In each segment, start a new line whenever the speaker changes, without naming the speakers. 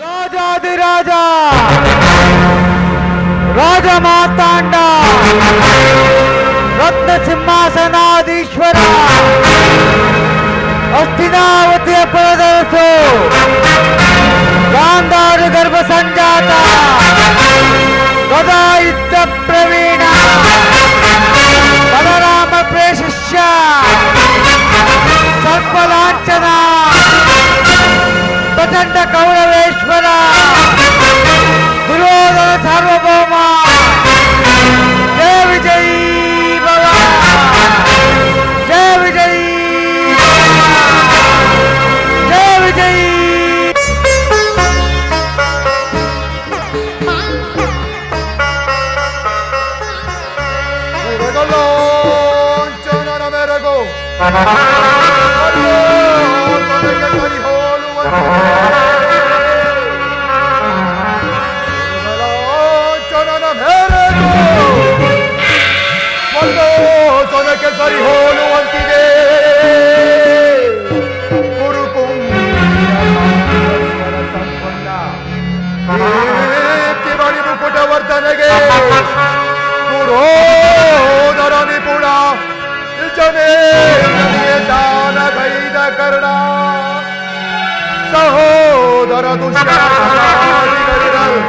ರಾಜಾದಿರಾಜ ರಾಜ ಮಾತಾಂಡ ರತ್ನ ಸಿಂಹಾಸನಾಧೀಶ್ವರ ಹಸ್ತಿನಾವತಿಯ ಪರದರಸು ಗಾಂಧಾರ ಗರ್ಭ ಸಂಜಾತ ಗದಾ ಯುದ್ಧ ಪ್ರವೀಣ ಬಲರಾಮ ಪ್ರೇಷಿಷ್ಯ ಸರ್ಪಲಾಂಛನ ಪ್ರಚಂಡ ಕೌರವೇಶ್ವರ ದುರ್ಯೋಧನ ಸಾರ್ವಭೌಮ ಜಯ ವಿಜಯೀ ಭವ ಜಯ ವಿಜಯೀ ಜಯ ವಿಜಯೀ
ಮೆರಗೋ ಸೊನಕ್ಕೆ ಸರಿ ಹೋಲುವಂತಿದೆ ಸಂಪನ್ನ ಕಿರಣಿ ಮುಕುಟವರ್ಧನೆಗೆ ಪುರೋದರ ನಿಪುಣ ನಿಜನೇ ದಾನ ಗೈದ ಕರ್ಣ ಸಹೋದರ ದುಶ್ಯಾಸನಾದಿಗಳಿರಲ್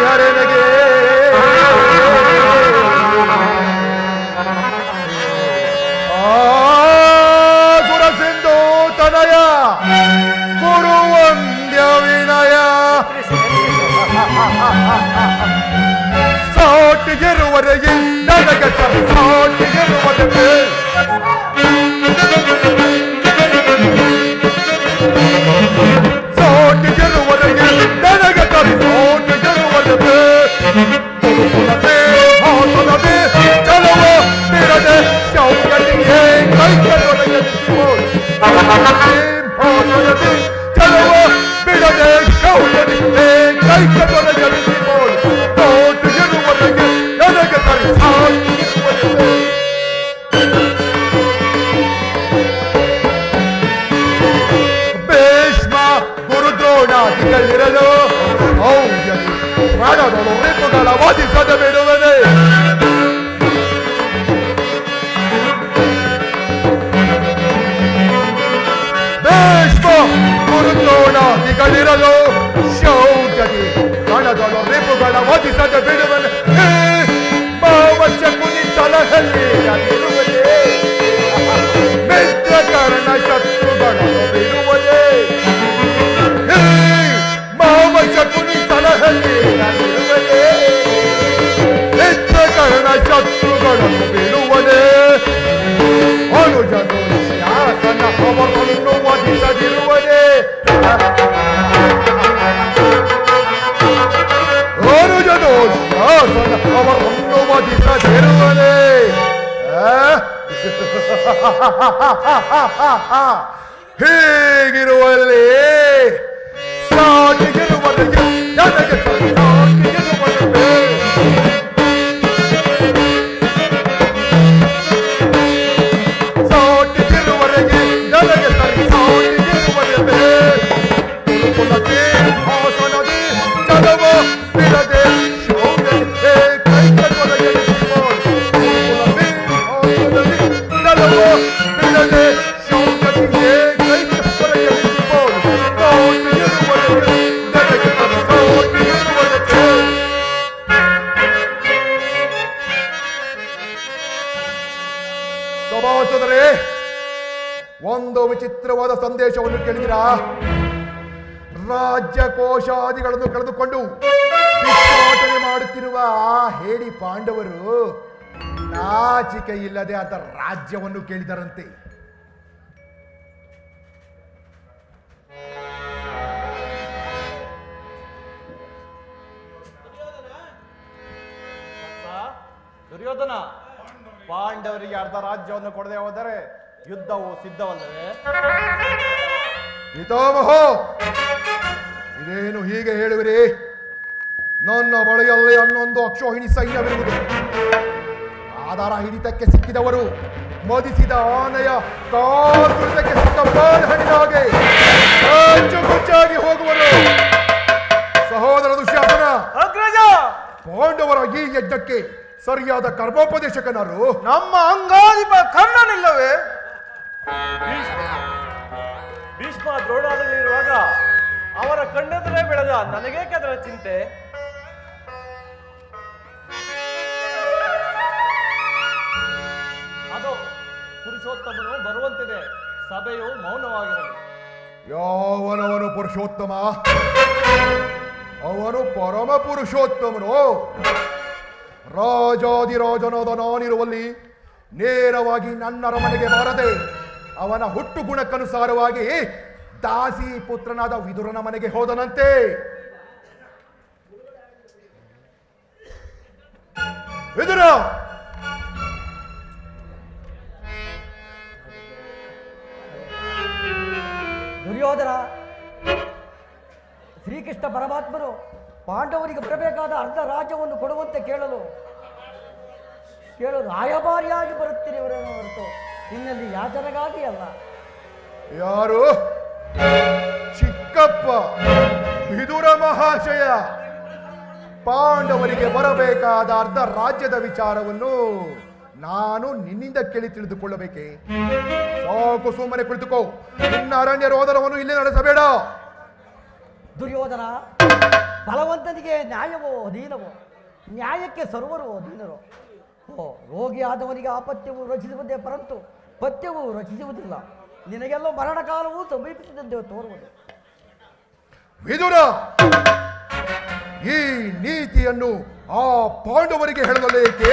ಹರೆನೆಗೆ ಗುರಸಿಂಧು ತನಯ ಗುರುವಂದ್ಯ ವಿನಯ ಸಾಟಿಗಿರುವರೆಗೆ ನನಗೆ ಸಾಟಿಗಿರುವರೆಗೆ ಸಾಟಿಗಿರುವರೆಗೆ ನನಗೆ ಸಾಟಿಗಿರುವರೆಗೆ ಹಾಸನದೆ ಚಲವ ಬಿಡದೆ ಶೌಕಟಿಗೆ ಕೈಕರೊಳಗೆ ಹಾಸನದೆ ಚಲವ ಬಿಡದೆ ಶೌಕಟಿಗೆ ಕೈಕರೊಳಗೆ ಸಾಟಿಗಿರುವರೆಗೆ ನನಗೆ ಸಾಟಿಗಿರುವರೆಗೆ ಿರಲು ಪ್ರಾಣದಳು ರಿಪುಗಳ ವಾದಿಸದ ಬಿಡುವನೆ ಭೀಷ್ಮ ಗುರುದ್ರೋಣಾದಿಗಳಿರಲು ಶೌರ್ಯದಿ ಪ್ರಾಣದಳು ರಿಪುಗಳ ವಾದಿಸದ ಬಿಡುವನೆ ಭಾವಶ ಕುನಿ ಸಲಹಲ್ಲಿರುವುದೇ ಮಿತ್ರ ಕಾರಣ ಶತ್ರುಗಳನ್ನು ಬಿಡುವುದೇ ಶಕುನಿ ಸಲಹಲ್ಲಿರುವುದೇ ನಿತ್ಯ ಕರ್ಣ ಶತ್ರುಗಳನ್ನು ಬೀಳುವುದೇ ಅನುಜನು ಶಾಸನ ಅವರನ್ನು ವಧಿಸದಿರುವುದೇ ಅನುಜನು ಶಾಸನ ಅವರನ್ನು ವಧಿಸದಿರುವುದೇ ಹೀಗಿರುವಲ್ಲಿ ಸಾಟಿಗಿರುವರೆಗೆ ನನಗೆ ಸಾಟಿಗಿರುವರೆಗೆ ಸಾಟಿಗಿರುವರೆಗೆ ನನಗೆ ಸಾಟಿಗಿರುವರೆಗೆ ತುಳುಕುಲತೆ ಹಾಸನದೆ ಚಲವ ಬಿಡದೆ ಶೌರ್ಯತೆ ಕೈಕರೊಳಗೆ ತುಳುಕುಲತೆ ಹಾಸನದೆ ಚಲವ ಬಿಡದೆ ಶೌರ್ಯತೆ ಕೈಕರೊಳಗೆ ಸಭಾಸದರೇ, ಒಂದು ವಿಚಿತ್ರವಾದ ಸಂದೇಶವನ್ನು ಕೇಳಿದಿರಾ? ರಾಜ್ಯ ಕೋಶಾದಿಗಳನ್ನು ಕಳೆದುಕೊಂಡು ಭಿಕ್ಷಾಟನೆ ಮಾಡುತ್ತಿರುವ ಆ ಹೇಡಿ ಪಾಂಡವರು ನಾಚಿಕೆ ಇಲ್ಲದೆ ಅಂತ ರಾಜ್ಯವನ್ನು ಕೇಳಿದರಂತೆ.
ದುರ್ಯೋಧನ, ಪಾಂಡವರಿಗೆ ಅರ್ಧ ರಾಜ್ಯವನ್ನು ಕೊಡದೆ ಹೋದರೆ ಯುದ್ಧವು ಸಿದ್ಧವಲ್ಲವೇ?
ಪಿತಾಮಹ, ಇದೇನು ಹೀಗೆ ಹೇಳುವಿರಿ? ನನ್ನ ಬಳಿಯಲ್ಲಿ ಅನ್ನೊಂದು ಅಕ್ಷೋಹಿಣಿ ಸೈನ್ಯವಿರುವುದು. ಆಧಾರ ಹಿಡಿತಕ್ಕೆ ಸಿಕ್ಕಿದವರು ಮೋದಿಸಿದ ಆನೆಯ ಕಾತುರಕ್ಕೆ ಸಿಕ್ಕ ಬಾಳಹಣ್ಣಿನ ಹಾಗೆ ಗುಚ್ಚಾಗಿ ಹೋಗುವರು. ಸರಿಯಾದ ಕರ್ಮೋಪದೇಶಕನಾರು
ನಮ್ಮ ಅಂಗಾಧಿಪ ಕರ್ಣನಿಲ್ಲವೇ?
ಭೀಷ್ಮ ದ್ರೋಣಾದಲ್ಲಿರುವಾಗ ಅವರ ಕಣ್ಣೆದುರೇ ಬೆಳೆದ ನನಗೇಕೆ ಅದರ ಚಿಂತೆ? ಅದು ಪುರುಷೋತ್ತಮನು ಬರುವಂತಿದೆ, ಸಭೆಯು ಮೌನವಾಗಿರಲಿ.
ಯಾವನವನು ಪುರುಷೋತ್ತಮ? ಅವನು ಪರಮ ಪುರುಷೋತ್ತಮನು. ರಾಜಾದಿರಾಜನಾದ ನಾನಿರುವಲ್ಲಿ ನೇರವಾಗಿ ನನ್ನರ ಮನೆಗೆ ಬಾರದೆ ಅವನ ಹುಟ್ಟು ಗುಣಕ್ಕನುಸಾರವಾಗಿ ದಾಸಿ ಪುತ್ರನಾದ ವಿದುರನ ಮನೆಗೆ ಹೋದನಂತೆ. ವಿದುರ,
ದುರ್ಯೋಧನ, ಶ್ರೀಕೃಷ್ಣ ಪರಮಾತ್ಮನು ಪಾಂಡವರಿಗೆ ಬರಬೇಕಾದ ಅರ್ಧ ರಾಜ್ಯವನ್ನು ಕೊಡುವಂತೆ ಕೇಳಲು ರಾಯಭಾರಿಯಾಗಿ ಬರುತ್ತೀರಿ ಅವರನ್ನು ಹೊರತು ನಿನ್ನಲ್ಲಿ ಯಾಚನೆಗಾಗಿ ಅಲ್ಲ.
ಯಾರು? ಚಿಕ್ಕಪ್ಪ ವಿದುರ ಮಹಾಶಯ. ಪಾಂಡವರಿಗೆ ಬರಬೇಕಾದ ಅರ್ಧ ರಾಜ್ಯದ ವಿಚಾರವನ್ನು ನಾನು ನಿನ್ನಿಂದ ಕೇಳಿ ತಿಳಿದುಕೊಳ್ಳಬೇಕೆ? ಸಾಕು, ಸುಮ್ಮನೆ ಕುಳಿತುಕೋ. ನಿನ್ನ ಅರಣ್ಯ ರೋದನವನ್ನು ಇಲ್ಲಿ ನಡೆಸಬೇಡ.
ದುರ್ಯೋಧನ, ಬಲವಂತನಿಗೆ ನ್ಯಾಯವೋ ಅಧೀನವೋ? ನ್ಯಾಯಕ್ಕೆ ಸರ್ವರು ಅಧೀನರು. ರೋಗಿಯಾದವನಿಗೆ ಆಪತ್ಯವು ರಚಿಸುವುದೇ ಪರಂತು ಪಥ್ಯವು ರಚಿಸುವುದಿಲ್ಲ. ನಿನಗೆಲ್ಲೋ ಮರಣ ಕಾಲವು ಸಮೀಪಿಸಿದಂತೆ ತೋರುವುದು.
ವಿದುರ, ಈ ನೀತಿಯನ್ನು ಆ ಪಾಂಡವರಿಗೆ ಹೇಳಲೇಕೆ?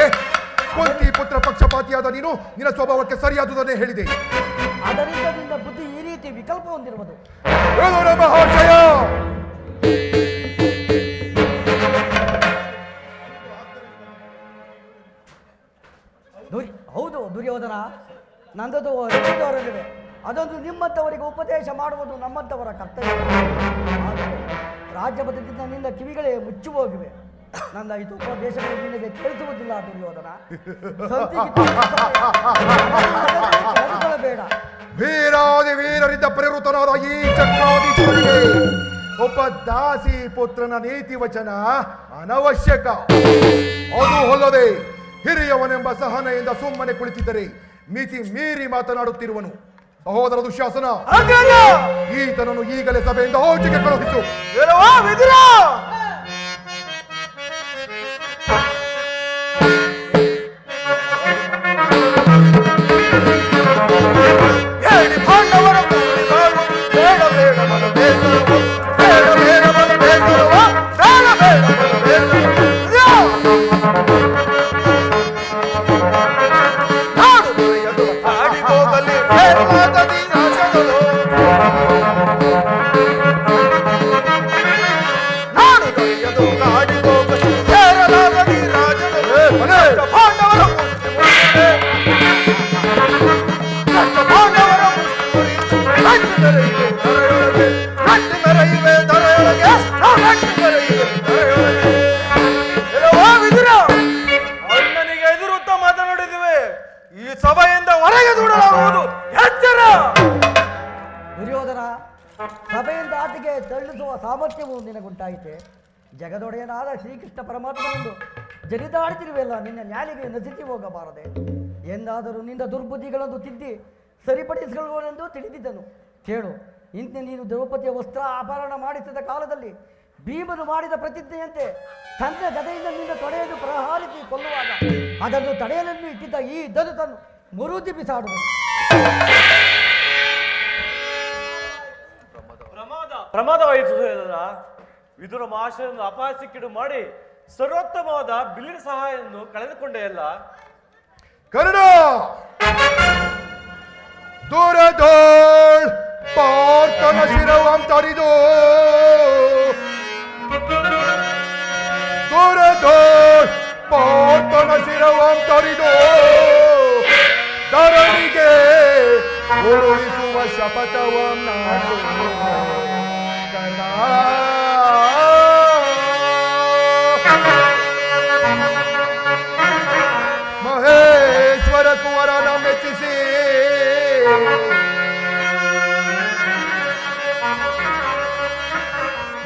ಕೊಂತಿ ಪುತ್ರ ಪಕ್ಷಪಾತಿಯಾದ ನೀನು ನಿನ್ನ ಸ್ವಭಾವಕ್ಕೆ ಸರಿಯಾದುದನ್ನೇ ಹೇಳಿದೆ.
ಅದರಿಂದ ನಿನ್ನ ಬುದ್ಧಿ ಈ ರೀತಿ ವಿಕಲ್ಪ ಹೊಂದಿರುವುದು.
ಮಹಾಶಯ,
ಹೌದು ದುರ್ಯೋಧನ, ನಂದದು ಹೇಳಿದವರಲ್ಲಿವೆ. ಅದೊಂದು ನಿಮ್ಮಂಥವರಿಗೆ ಉಪದೇಶ ಮಾಡುವುದು ನಮ್ಮಂಥವರ ಕರ್ತವ್ಯ. ಆದರೆ ರಾಜ್ಯಪಥದಿಂದ ನಿನ್ನ ಕಿವಿಗಳೇ ಮುಚ್ಚಿ ಹೋಗಿವೆ. ನನ್ನ ಇದು ಉಪದೇಶಗಳು ನಿನಗೆ ಕೇಳಿಸುವುದಿಲ್ಲ ದುರ್ಯೋಧನ. ಬೇಡ.
ವೀರಾದಿ ವೀರರಿಂದ ಪ್ರೇರಿತನಾದ ಈ ಚಕ್ರಾಧೀಶರಿಗೆ ಒಬ್ಬ ದಾಸಿ ಪುತ್ರನ ನೀತಿ ವಚನ ಅನವಶ್ಯಕ. ಅದು ಅಲ್ಲದೆ ಹಿರಿಯವನೆಂಬ ಸಹನೆಯಿಂದ ಸುಮ್ಮನೆ ಕುಳಿತಿದ್ದರೆ ಮಿತಿ ಮೀರಿ ಮಾತನಾಡುತ್ತಿರುವನು. ಸಹೋದರ ದುಶ್ಯಾಸನ, ಈತನನ್ನು ಈಗಲೇ ಸಭೆಯಿಂದ ಆಚೆಗೆ ಕಳುಹಿಸು.
ಅಣ್ಣನಿಗೆ ಎದುರುತ್ತ ಮಾತನಾಡಿದಿವೆ. ಈ ಸಭೆಯಿಂದ ಹೊರಗೆ ದೂಡಲಾಗುವುದು. ಎಚ್ಚರ!
ದುರ್ಯೋಧನ, ಸಭೆಯಿಂದ ಆಚೆಗೆ ತಳ್ಳಿಸುವ ಸಾಮರ್ಥ್ಯವು ನಿನಗುಂಟಾಯಿತೆ. ಜಗದೊಡೆಯನಾದ ಶ್ರೀಕೃಷ್ಣ ಪರಮಾತ್ಮನನ್ನು ಜನಿದಾಡ್ತಿರುವೆಲ್ಲ ನಿನ್ನ ನ್ಯಾಲಿಗೆ ನಸಿಸಿ ಹೋಗಬಾರದೆ. ಎಂದಾದರೂ ನಿನ್ನ ದುರ್ಬುದ್ಧಿಗಳನ್ನು ತಿದ್ದಿ ಸರಿಪಡಿಸಿಕೊಳ್ಳುವನೆಂದು ತಿಳಿದಿದ್ದನು. ಕೇಳು, ಇಂತೆ ನೀನು ದ್ರೌಪದಿಯ ವಸ್ತ್ರ ಆಭರಣ ಮಾಡಿಸಿದ ಕಾಲದಲ್ಲಿ ಭೀಮನು ಮಾಡಿದ ಪ್ರತಿಜ್ಞೆಯಂತೆ ತನ್ನ ಗದೆಯಿಂದ ನಿನ್ನ ತೊಡೆಯನ್ನು ಪ್ರಹಾರಿಸಿ ಕೊಲ್ಲುವಾಗ ಅದನ್ನು ತಡೆಯಲೆಂದು ಇಟ್ಟಿದ್ದ ಈ ಧನುತನ್ನು ಮುರುದಿ ಬಿಸಾಡುವುದು.
ಪ್ರಮಾದವಾಯಿತು. ವಿದುರ ಮಹಾಶಯವನ್ನು ಅಪಹಾಸ್ಯಕ್ಕಿಡು ಮಾಡಿ ಸರ್ವೋತ್ತಮವಾದ ಬಿಲ್ಲಿನ ಸಹಾಯವನ್ನು ಕಳೆದುಕೊಂಡೆಯಲ್ಲ.
ಕರ್ಣ, ದೂರದೋಳ್ ಪಾರ್ಥನ ಶಿರವಂ ತರಿದು ದೂರದೋಳ್ ಪಾರ್ಥನ ಶಿರವಂ ತರಿದು ಧರಣಿಗೆ ಉರುಳಿಸುವ ಶಪಥವಂ ನಾನು ಕರ್ಣ. ಮಹೇಶ್ವರ ಕುವರನ ಮೆಚ್ಚಿಸಿ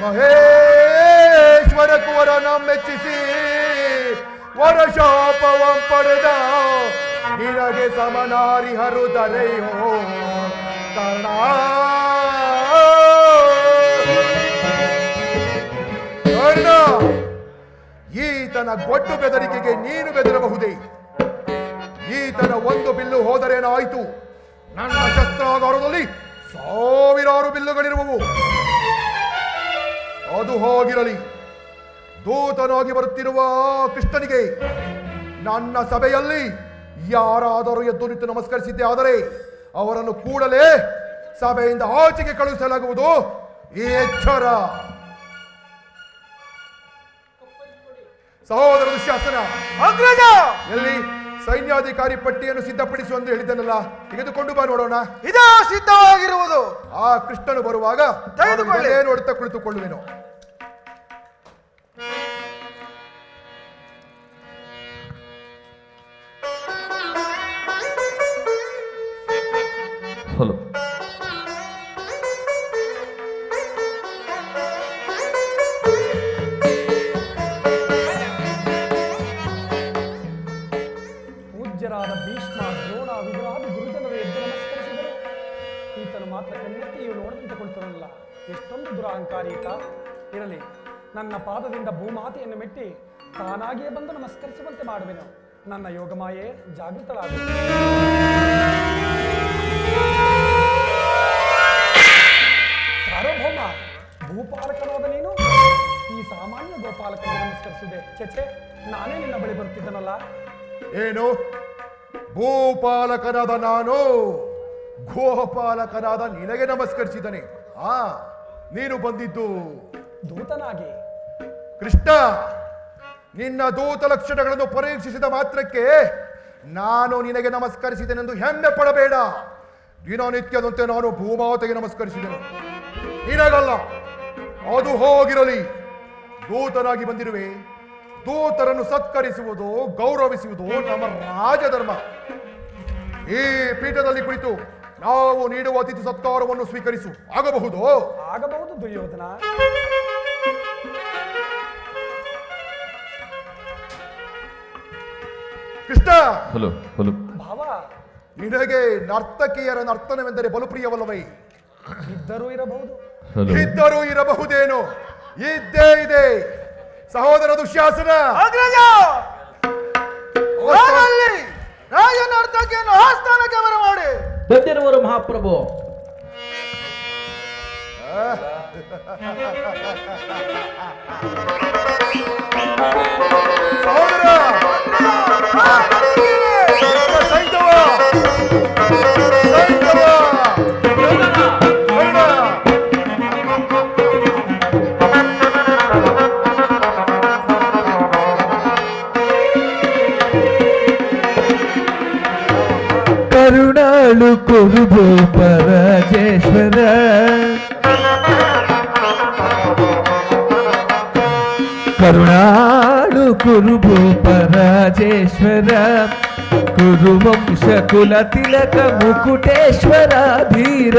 ಮಹೇಶ್ವರ ಕುವರನ ಮೆಚ್ಚಿಸಿ ವರಶಾಪವಂ ಪಡೆದ ನಿನಗೆ ಸಮನಾರಿಹರು ದರೆಯೋ ಕರ್ಣ. ಕರ್ಣ, ಈತನ ಗೊಡ್ಡು ಬೆದರಿಕೆಗೆ ನೀನು ಬೆದರಬಹುದೇ? ಈತನ ಒಂದು ಬಿಲ್ಲು ಹೋದರೇನಾಯಿತು? ನನ್ನ ಶಸ್ತ್ರಾಗಾರದಲ್ಲಿ ಸಾವಿರಾರು ಬಿಲ್ಲುಗಳಿರುವವು. ಅದು ಹೋಗಿರಲಿ, ದೂತನಾಗಿ ಬರುತ್ತಿರುವ ಕೃಷ್ಣನಿಗೆ ನನ್ನ ಸಭೆಯಲ್ಲಿ ಯಾರಾದರೂ ಎದ್ದು ನಿಂತು ನಮಸ್ಕರಿಸಿದ್ದೆ ಆದರೆ ಅವರನ್ನು ಕೂಡಲೇ ಸಭೆಯಿಂದ ಆಚೆಗೆ ಕಳುಹಿಸಲಾಗುವುದು. ಈ ಎಚ್ಚರ. ಸಹೋದರ ದುಶ್ಯಾಸನ,
ಅಗ್ರಜ,
ಎಲ್ಲಿ ಸೈನ್ಯಾಧಿಕಾರಿ ಪಟ್ಟಿಯನ್ನು ಸಿದ್ಧಪಡಿಸು ಎಂದು ಹೇಳಿದ್ದನಲ್ಲ, ತೆಗೆದುಕೊಂಡು ಬಾ ನೋಡೋಣ.
ಇದಾ ಸಿದ್ಧವಾಗಿರುವುದು.
ಆ ಕೃಷ್ಣನು ಬರುವಾಗ
ತೆಗೆದುಕೊಳ್ಳಿ.
ನೋಡುತ್ತಾ ಕುಳಿತುಕೊಳ್ಳುವೆನು.
ಹಲೋ.
ಪೂಜ್ಯರಾದ ಭೀಷ್ಮ, ದ್ರೋಣ, ವಿದುರಾದಿ ಗುರುಜನರು ಎದ್ದು ನಮಸ್ಕರಿಸಿದರು. ಈತನು ಮಾತ್ರ ಕಣ್ಣೆತ್ತಿಯು ನೋಡದಂತೆ ಕುಳಿತನಲ್ಲ. ಎಷ್ಟೊಂದು ದುರಹಂಕಾರಿ ಈತ. ಇರಲಿ, ನನ್ನ ಪಾದದಿಂದ ಭೂಮಾತೆಯನ್ನು ಮೆಟ್ಟಿ ತಾನಾಗಿಯೇ ಬಂದು ನಮಸ್ಕರಿಸುವಂತೆ ಮಾಡುವೆನು. ನನ್ನ ಯೋಗಮಾಯೆ ಜಾಗೃತಳಾಗ. ಸಾರ್ವಭೌಮ, ಭೂಪಾಲಕನಾದ ನೀನು ಈ ಸಾಮಾನ್ಯ ಗೋಪಾಲಕನಿಗೆ ನಮಸ್ಕರಿಸಿದೆ. ಚೆಚೆ, ನಾನೇ ನಿನ್ನ ಬಳಿ ಬರುತ್ತಿದ್ದನಲ್ಲ.
ಏನು? ಭೂಪಾಲಕನಾದ ನಾನು ಗೋಪಾಲಕನಾದ ನಿನಗೆ ನಮಸ್ಕರಿಸಿದನೆ. ನೀನು ಬಂದಿದ್ದು
ದೂತನಾಗಿ.
ಕೃಷ್ಣ, ನಿನ್ನ ದೂತ ಲಕ್ಷಣಗಳನ್ನು ಪರೀಕ್ಷಿಸಿದ ಮಾತ್ರಕ್ಕೆ ನಾನು ನಿನಗೆ ನಮಸ್ಕರಿಸಿದೆನೆಂದು ಹೆಮ್ಮೆ ಪಡಬೇಡ. ದಿನನಿತ್ಯದಂತೆ ನಾನು ಭೂಮಾತೆಗೆ ನಮಸ್ಕರಿಸಿದೆನು, ನಿನಗಲ್ಲ. ಅದು ಹೋಗಿರಲಿ, ದೂತನಾಗಿ ಬಂದಿರುವೆ. ದೂತರನ್ನು ಸತ್ಕರಿಸುವುದು, ಗೌರವಿಸುವುದು ನಮ್ಮ ರಾಜಧರ್ಮ. ಈ ಪೀಠದಲ್ಲಿ ಕುಳಿತು ನಾವು ನೀಡುವ ಅತಿಥಿ ಸತ್ಕಾರವನ್ನು ಸ್ವೀಕರಿಸು. ಆಗಬಹುದು?
ಆಗಬಹುದು ದುರ್ಯೋಧನ.
Krishna,
hello hello.
ಭಾವ,
ನಿನಗೆ ನರ್ತಕಿಯರ ನರ್ತನವೆಂದರೆ ಬಲು ಪ್ರಿಯವಲ್ಲವೇ?
ಇದ್ದರೂ ಇರಬಹುದು.
ಹಲೋ.
ಇದ್ದರೂ ಇರಬಹುದೇನು? ಇದ್ದೇ ಇದೆ. ಸಹೋದರ ದುಶ್ಯಾಸನ,
ಅಗ್ರಜ, ನಾನಲ್ಲಿ ರಾಜನರ್ತಕಿಯನ್ನು ಆಸ್ಥಾನಕ್ಕೆ ಬರಮಾಡಿ.
ಬಂದಿರುವರು ಮಹಾಪ್ರಭು.
ಸಹೋದರ ಸೈಂಧವ, ಸೈಂಧವ, ಕರ್ಣ.
ಕರುಣಾಳು ಕುರುಭು ಪರಜೇಶ್ವರ, ಕರುಣಾಳು ಕುರುಭು ಪರಜೇಶ್ವರ, ಕುರುವಂಶ ಕುಲ ತಿಲಕ ಮುಕುಟೇಶ್ವರ ಧೀರ,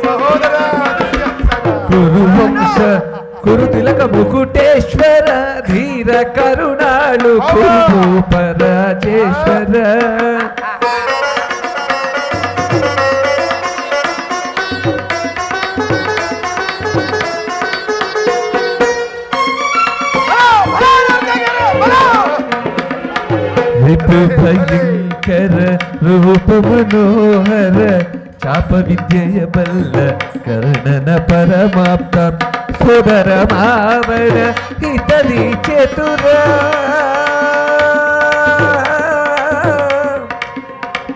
ಸಹೋದರ
ಕುರುವಂಶ ಕುರು ತಿಲಕ ಮುಕುಟೇಶ್ವರ ಧೀರ, ಕರುಣಾಳು ಕುರುಭು ಪರಜೇಶ್ವರ. ರಿಪು ಭಯಂಕರ ರೂಪ ಮನೋಹರ, ಚಾಪ ವಿದ್ಯೆಯ ಬಲ್ಲ ಕರ್ಣನ ಪರಮಾಪ್ತ, ಸೋದರ ಮಾವನ ಹಿತಲಿ ಚತುರ,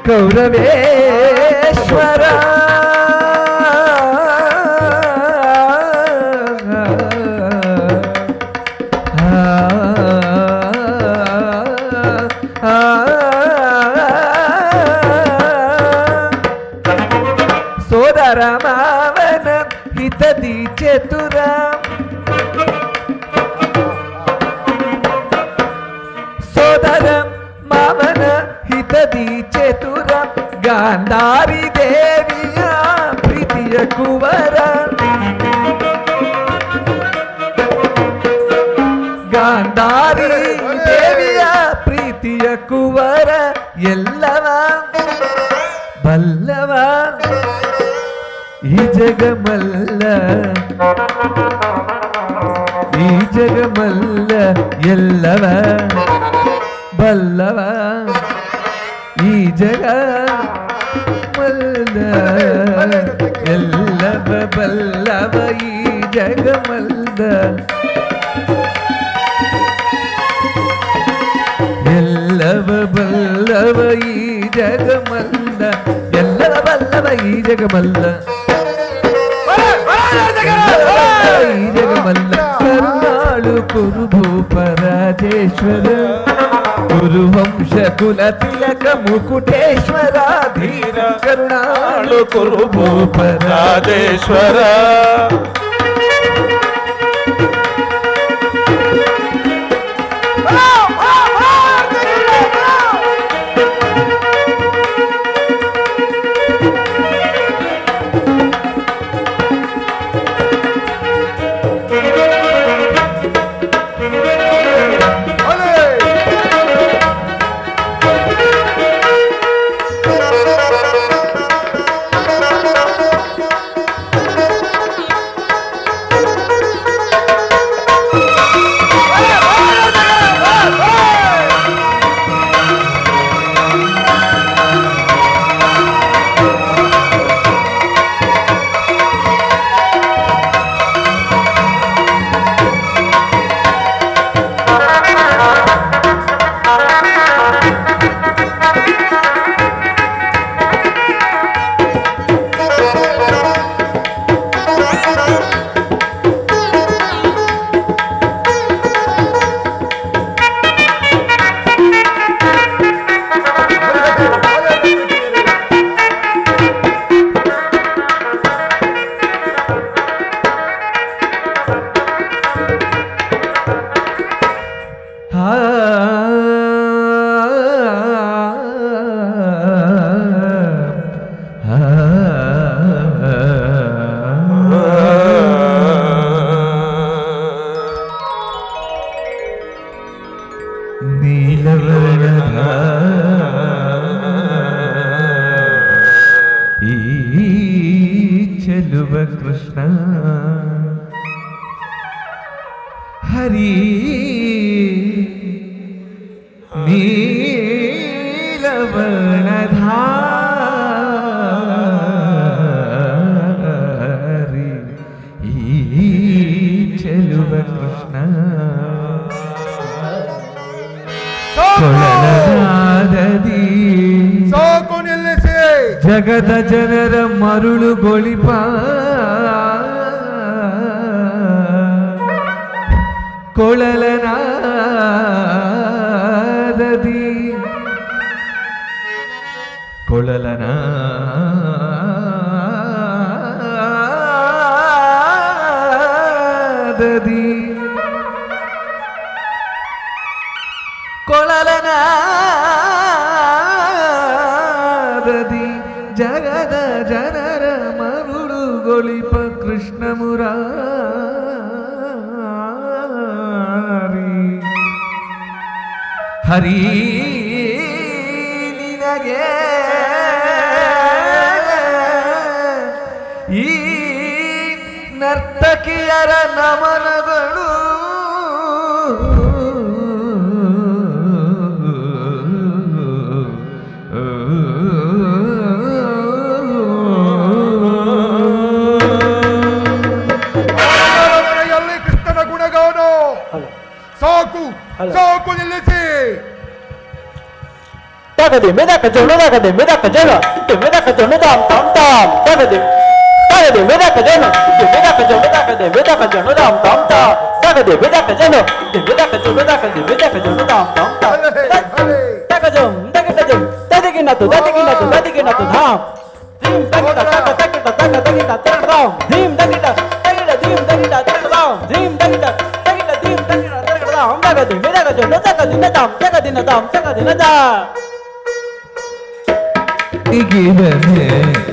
ಕೌರವೇಶ್ವರ, ಸೋದರ ಮಾವನ ಹಿತದಿ ಚತುರ, ಸೋದರ ಮಾವನ ಹಿತದಿ ಚತುರ, ಗಾಂಧಾರಿ ದೇವಿಯ ಪ್ರೀತಿಯ ಕುವರ, ಗಾಂಧಾರಿ ಈ ಜಗಮಲ್ಲ ಈ ಜಗಮಲ್ಲ ಎಲ್ಲವ ಬಲ್ಲವ ಈ ಜಗ ಮಲ್ಲ ಎಲ್ಲವ ಬಲ್ಲವ ಈ ಜಗಮಲ್ಲ ಎಲ್ಲವ ಬಲ್ಲವ ಈ ಜಗಮಲ್ಲ ಎಲ್ಲವ ಬಲ್ಲವ ಈ ಜಗಮಲ್ಲ ಈ ಜಗಮಲ್ಲ ಕರುಣಾಳು ಕುರುಭೂಪರಾಜೇಶ್ವರ ಕುರುವಂಶ ಕುಲ ತಿಲಕ ಮುಕುಟೇಶ್ವರ ಧೀರ ಕರುಣಾಳು ಕುರುಭೂಪರಾಜೇಶ್ವರ ಕೃಷ್ಣ ಹರಿ ನೀಲವರ್ಣಧಾರಿ ಈ ಚೆಲುವ ಕೃಷ್ಣ ಕೊಳಲನಾದದಿ
ಸಾಕು ನಿಲ್ಲಿಸಿ
ಜಗದ ಜನರ ಮರುಳುಗೊಳಿಪ ಕೊಳಲನಾದದಿ ಕೊಳಲನಾದದಿ ಕೊಳಲನಾದದಿ ಜಗದ ಜನರ ಮರುಳುಗೊಳಿಪ ಕೃಷ್ಣ ಮುರಾರಿ ಹರಿ ನಿನಗೆ ಈ ನರ್ತಕಿಯರ ನಮನಗಳು
ಎಲ್ಲಿ ಕೃಷ್ಣನ ಗುಣಗಾನ ಸಾಕು ಸಾಕು ನಿಲ್ಲಿಸಿ
Tagadi, medaka jono, tagadi, medaka jono, medaka jono, tam tam tam, tagadi, tagadi, medaka jono, medaka jono, tagadi, medaka jono, tam tam tam, tagadi, medaka jono, medaka jono, tagadi, medaka jono, tam tam tam, tagajom, tagajom, tadigina tu, tadigina tu, tadigina tu, tham, dim, tagita, tagita, tagita, tagita, tagaram, dim, tagita, tagita, dim, tagita, tagaram, dim, tagita, tagita, dim, tagita, tagaram, tagadi, medaka jono, tagadi, tam, tagadi, tam, tagadi, tam.
ಈಗಿರನೆ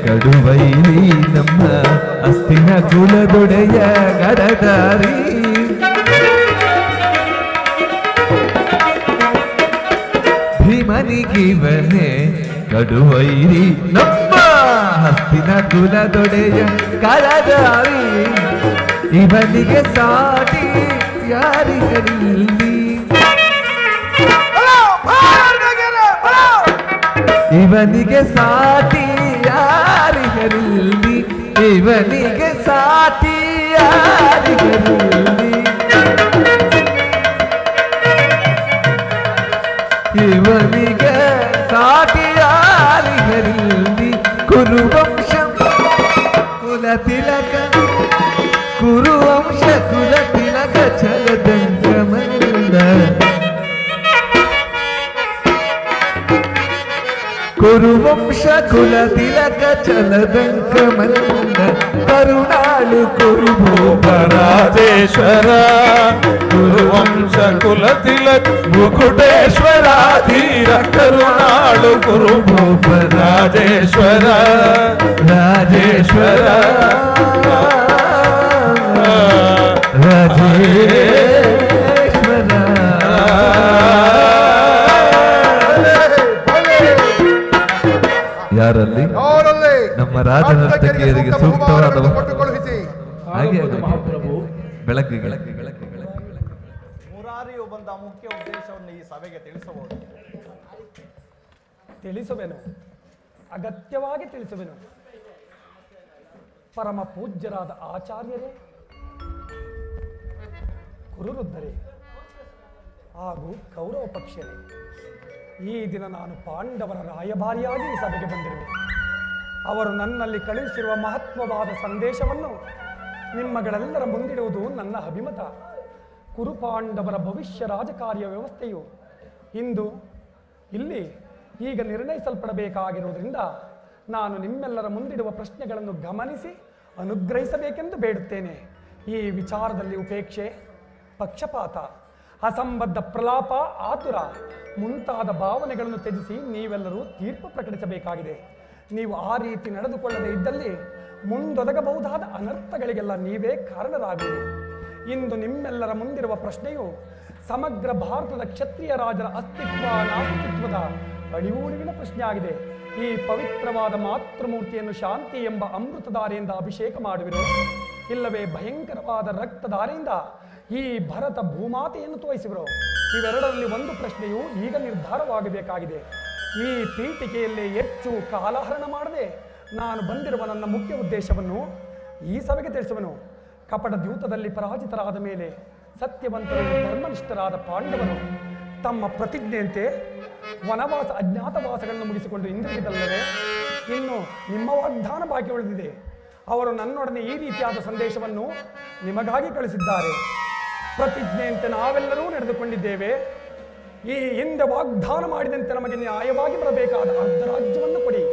ಕಡುವೈಲಿ ನಮ್ಮ ಅಸ್ತಿನ ಕುಲದೊಡೆಯ ಗರದಾರಿ ಭೀಮನಿಗಿವನೆ ಕಡುವೈರಿ ನಮ್ಮ ಹಸ್ತಿನ ಕುಲದೊಡೆಯ ಕರದಾರಿ ಇವನಿಗೆ ಸಾಟಿ ಯಾರಿಗರಿಲ್ಲಿ ಇವನಿಗೆ ಸಾಟಿ ಯಾರಿಗರಿಲ್ಲಿ ಇವನಿಗೆ ಸಾಟಿ ಯಾರಿಗರಿಲ್ಲಿ ಇವನಿಗೆ ಸಾಟಿ ಯಾರಿಗರಿಲ್ಲಿ ಕುರುವಂಶ ಕುಲ ತಿಲಕ ಕುರುವಂಶ ಕುಲ ತಿಲಕ ಛಲದಂಗಮಲ್ಲ ಕುರುವಂಶ ಕುಲ ತಿಲಕ ಛಲದಂಗಮಲ್ಲ ಕರುಣಾಳು
ಕುರುಭೂಪರಾಜೇಶ್ವರ ಕುರುವಂಶ ಕುಲ ತಿಲಕ್ ಮುಕುಟೇಶ್ವರ ಧೀರ ಕರುಣಾಳು ಕುರುಭೂಪರಾಜೇಶ್ವರ ರಾಜೇಶ್ವರ
ಯಾರಲ್ಲಿ ನಮ್ಮ ರಾಜನರ್ತಕಿಯರಿಗೆ ಸೂಕ್ತವಾದ ಹಾಗೆ ಬೆಳಕಿಗೆ
ಮುರಾರಿಯು ಬಂದ ಮುಖ್ಯ ಉದ್ದೇಶವನ್ನು ಈ ಸಭೆಗೆ ತಿಳಿಸಬಹುದು.
ತಿಳಿಸುವೆನು, ಅಗತ್ಯವಾಗಿ ತಿಳಿಸುವೆನು. ಪರಮ ಪೂಜ್ಯರಾದ ಆಚಾರ್ಯರೇ, ಕುರುವೃದ್ಧರೇ ಹಾಗೂ ಕೌರವ ಪಕ್ಷರೇ, ಈ ದಿನ ನಾನು ಪಾಂಡವರ ರಾಯಭಾರಿಯಾಗಿ ಈ ಸಭೆಗೆ ಬಂದಿರುವೆ. ಅವರು ನನ್ನಲ್ಲಿ ಕಳುಹಿಸಿರುವ ಮಹತ್ವವಾದ ಸಂದೇಶವನ್ನು ನಿಮ್ಮಗಳೆಲ್ಲರ ಮುಂದಿಡುವುದು ನನ್ನ ಅಭಿಮತ. ಕುರುಪಾಂಡವರ ಭವಿಷ್ಯ ರಾಜಕಾರ್ಯ ವ್ಯವಸ್ಥೆಯು ಇಂದು ಇಲ್ಲಿ ಈಗ ನಿರ್ಣಯಿಸಲ್ಪಡಬೇಕಾಗಿರುವುದರಿಂದ ನಾನು ನಿಮ್ಮೆಲ್ಲರ ಮುಂದಿಡುವ ಪ್ರಶ್ನೆಗಳನ್ನು ಗಮನಿಸಿ ಅನುಗ್ರಹಿಸಬೇಕೆಂದು ಬೇಡುತ್ತೇನೆ. ಈ ವಿಚಾರದಲ್ಲಿ ಉಪೇಕ್ಷೆ, ಪಕ್ಷಪಾತ, ಅಸಂಬದ್ಧ ಪ್ರಲಾಪ, ಆತುರ ಮುಂತಾದ ಭಾವನೆಗಳನ್ನು ತ್ಯಜಿಸಿ ನೀವೆಲ್ಲರೂ ತೀರ್ಪು ಪ್ರಕಟಿಸಬೇಕಾಗಿದೆ. ನೀವು ಆ ರೀತಿ ನಡೆದುಕೊಳ್ಳದೆ ಇದ್ದಲ್ಲಿ ಮುಂದೊದಗಬಹುದಾದ ಅನರ್ಥಗಳಿಗೆಲ್ಲ ನೀವೇ ಕಾರಣರಾಗುವಿರಿ. ಇಂದು ನಿಮ್ಮೆಲ್ಲರ ಮುಂದಿರುವ ಪ್ರಶ್ನೆಯು ಸಮಗ್ರ ಭಾರತದ ಕ್ಷತ್ರಿಯ ರಾಜರ ಅಸ್ತಿತ್ವ ನಾಸ್ತಿತ್ವದ ಅಳಿವುಳಿವಿನ ಪ್ರಶ್ನೆ ಆಗಿದೆ. ಈ ಪವಿತ್ರವಾದ ಮಾತೃಮೂರ್ತಿಯನ್ನು ಶಾಂತಿ ಎಂಬ ಅಮೃತಧಾರೆಯಿಂದ ಅಭಿಷೇಕ ಮಾಡುವಿರೋ, ಇಲ್ಲವೇ ಭಯಂಕರವಾದ ರಕ್ತಧಾರೆಯಿಂದ ಈ ಭರತ ಭೂಮಾತೆಯನ್ನು ತೋರಿಸುವಿರೋ? ಇವೆರಡರಲ್ಲಿ ಒಂದು ಪ್ರಶ್ನೆಯು ಈಗ ನಿರ್ಧಾರವಾಗಬೇಕಾಗಿದೆ. ಈ ಪೀಠಿಕೆಯಲ್ಲಿ ಹೆಚ್ಚು ಕಾಲಹರಣ ಮಾಡದೆ ನಾನು ಬಂದಿರುವ ನನ್ನ ಮುಖ್ಯ ಉದ್ದೇಶವನ್ನು ಈ ಸಭೆಗೆ ತಿಳಿಸುವೆನು. ಕಪಟ ದ್ಯೂತದಲ್ಲಿ ಪರಾಜಿತರಾದ ಮೇಲೆ ಸತ್ಯವಂತರು ಧರ್ಮನಿಷ್ಠರಾದ ಪಾಂಡವರು ತಮ್ಮ ಪ್ರತಿಜ್ಞೆಯಂತೆ ವನವಾಸ ಅಜ್ಞಾತವಾಸಗಳನ್ನು ಮುಗಿಸಿಕೊಂಡು ಹಿಂದಿರುಗಿದಲ್ಲವೇ ಇನ್ನು ನಿಮ್ಮ ವಾಗ್ದಾನ ಬಾಕಿ ಉಳಿದಿದೆ. ಅವರು ನನ್ನೊಡನೆ ಈ ರೀತಿಯಾದ ಸಂದೇಶವನ್ನು ನಿಮಗಾಗಿ ಕಳಿಸಿದ್ದಾರೆ. ಪ್ರತಿಜ್ಞೆಯಂತೆ ನಾವೆಲ್ಲರೂ ನಡೆದುಕೊಂಡಿದ್ದೇವೆ. ಈ ಹಿಂದೆ ವಾಗ್ದಾನ ಮಾಡಿದಂತೆ ನಮಗೆ ನ್ಯಾಯವಾಗಿ ಬರಬೇಕಾದ ಅರ್ಧ ರಾಜ್ಯವನ್ನು ಕೊಡಿ.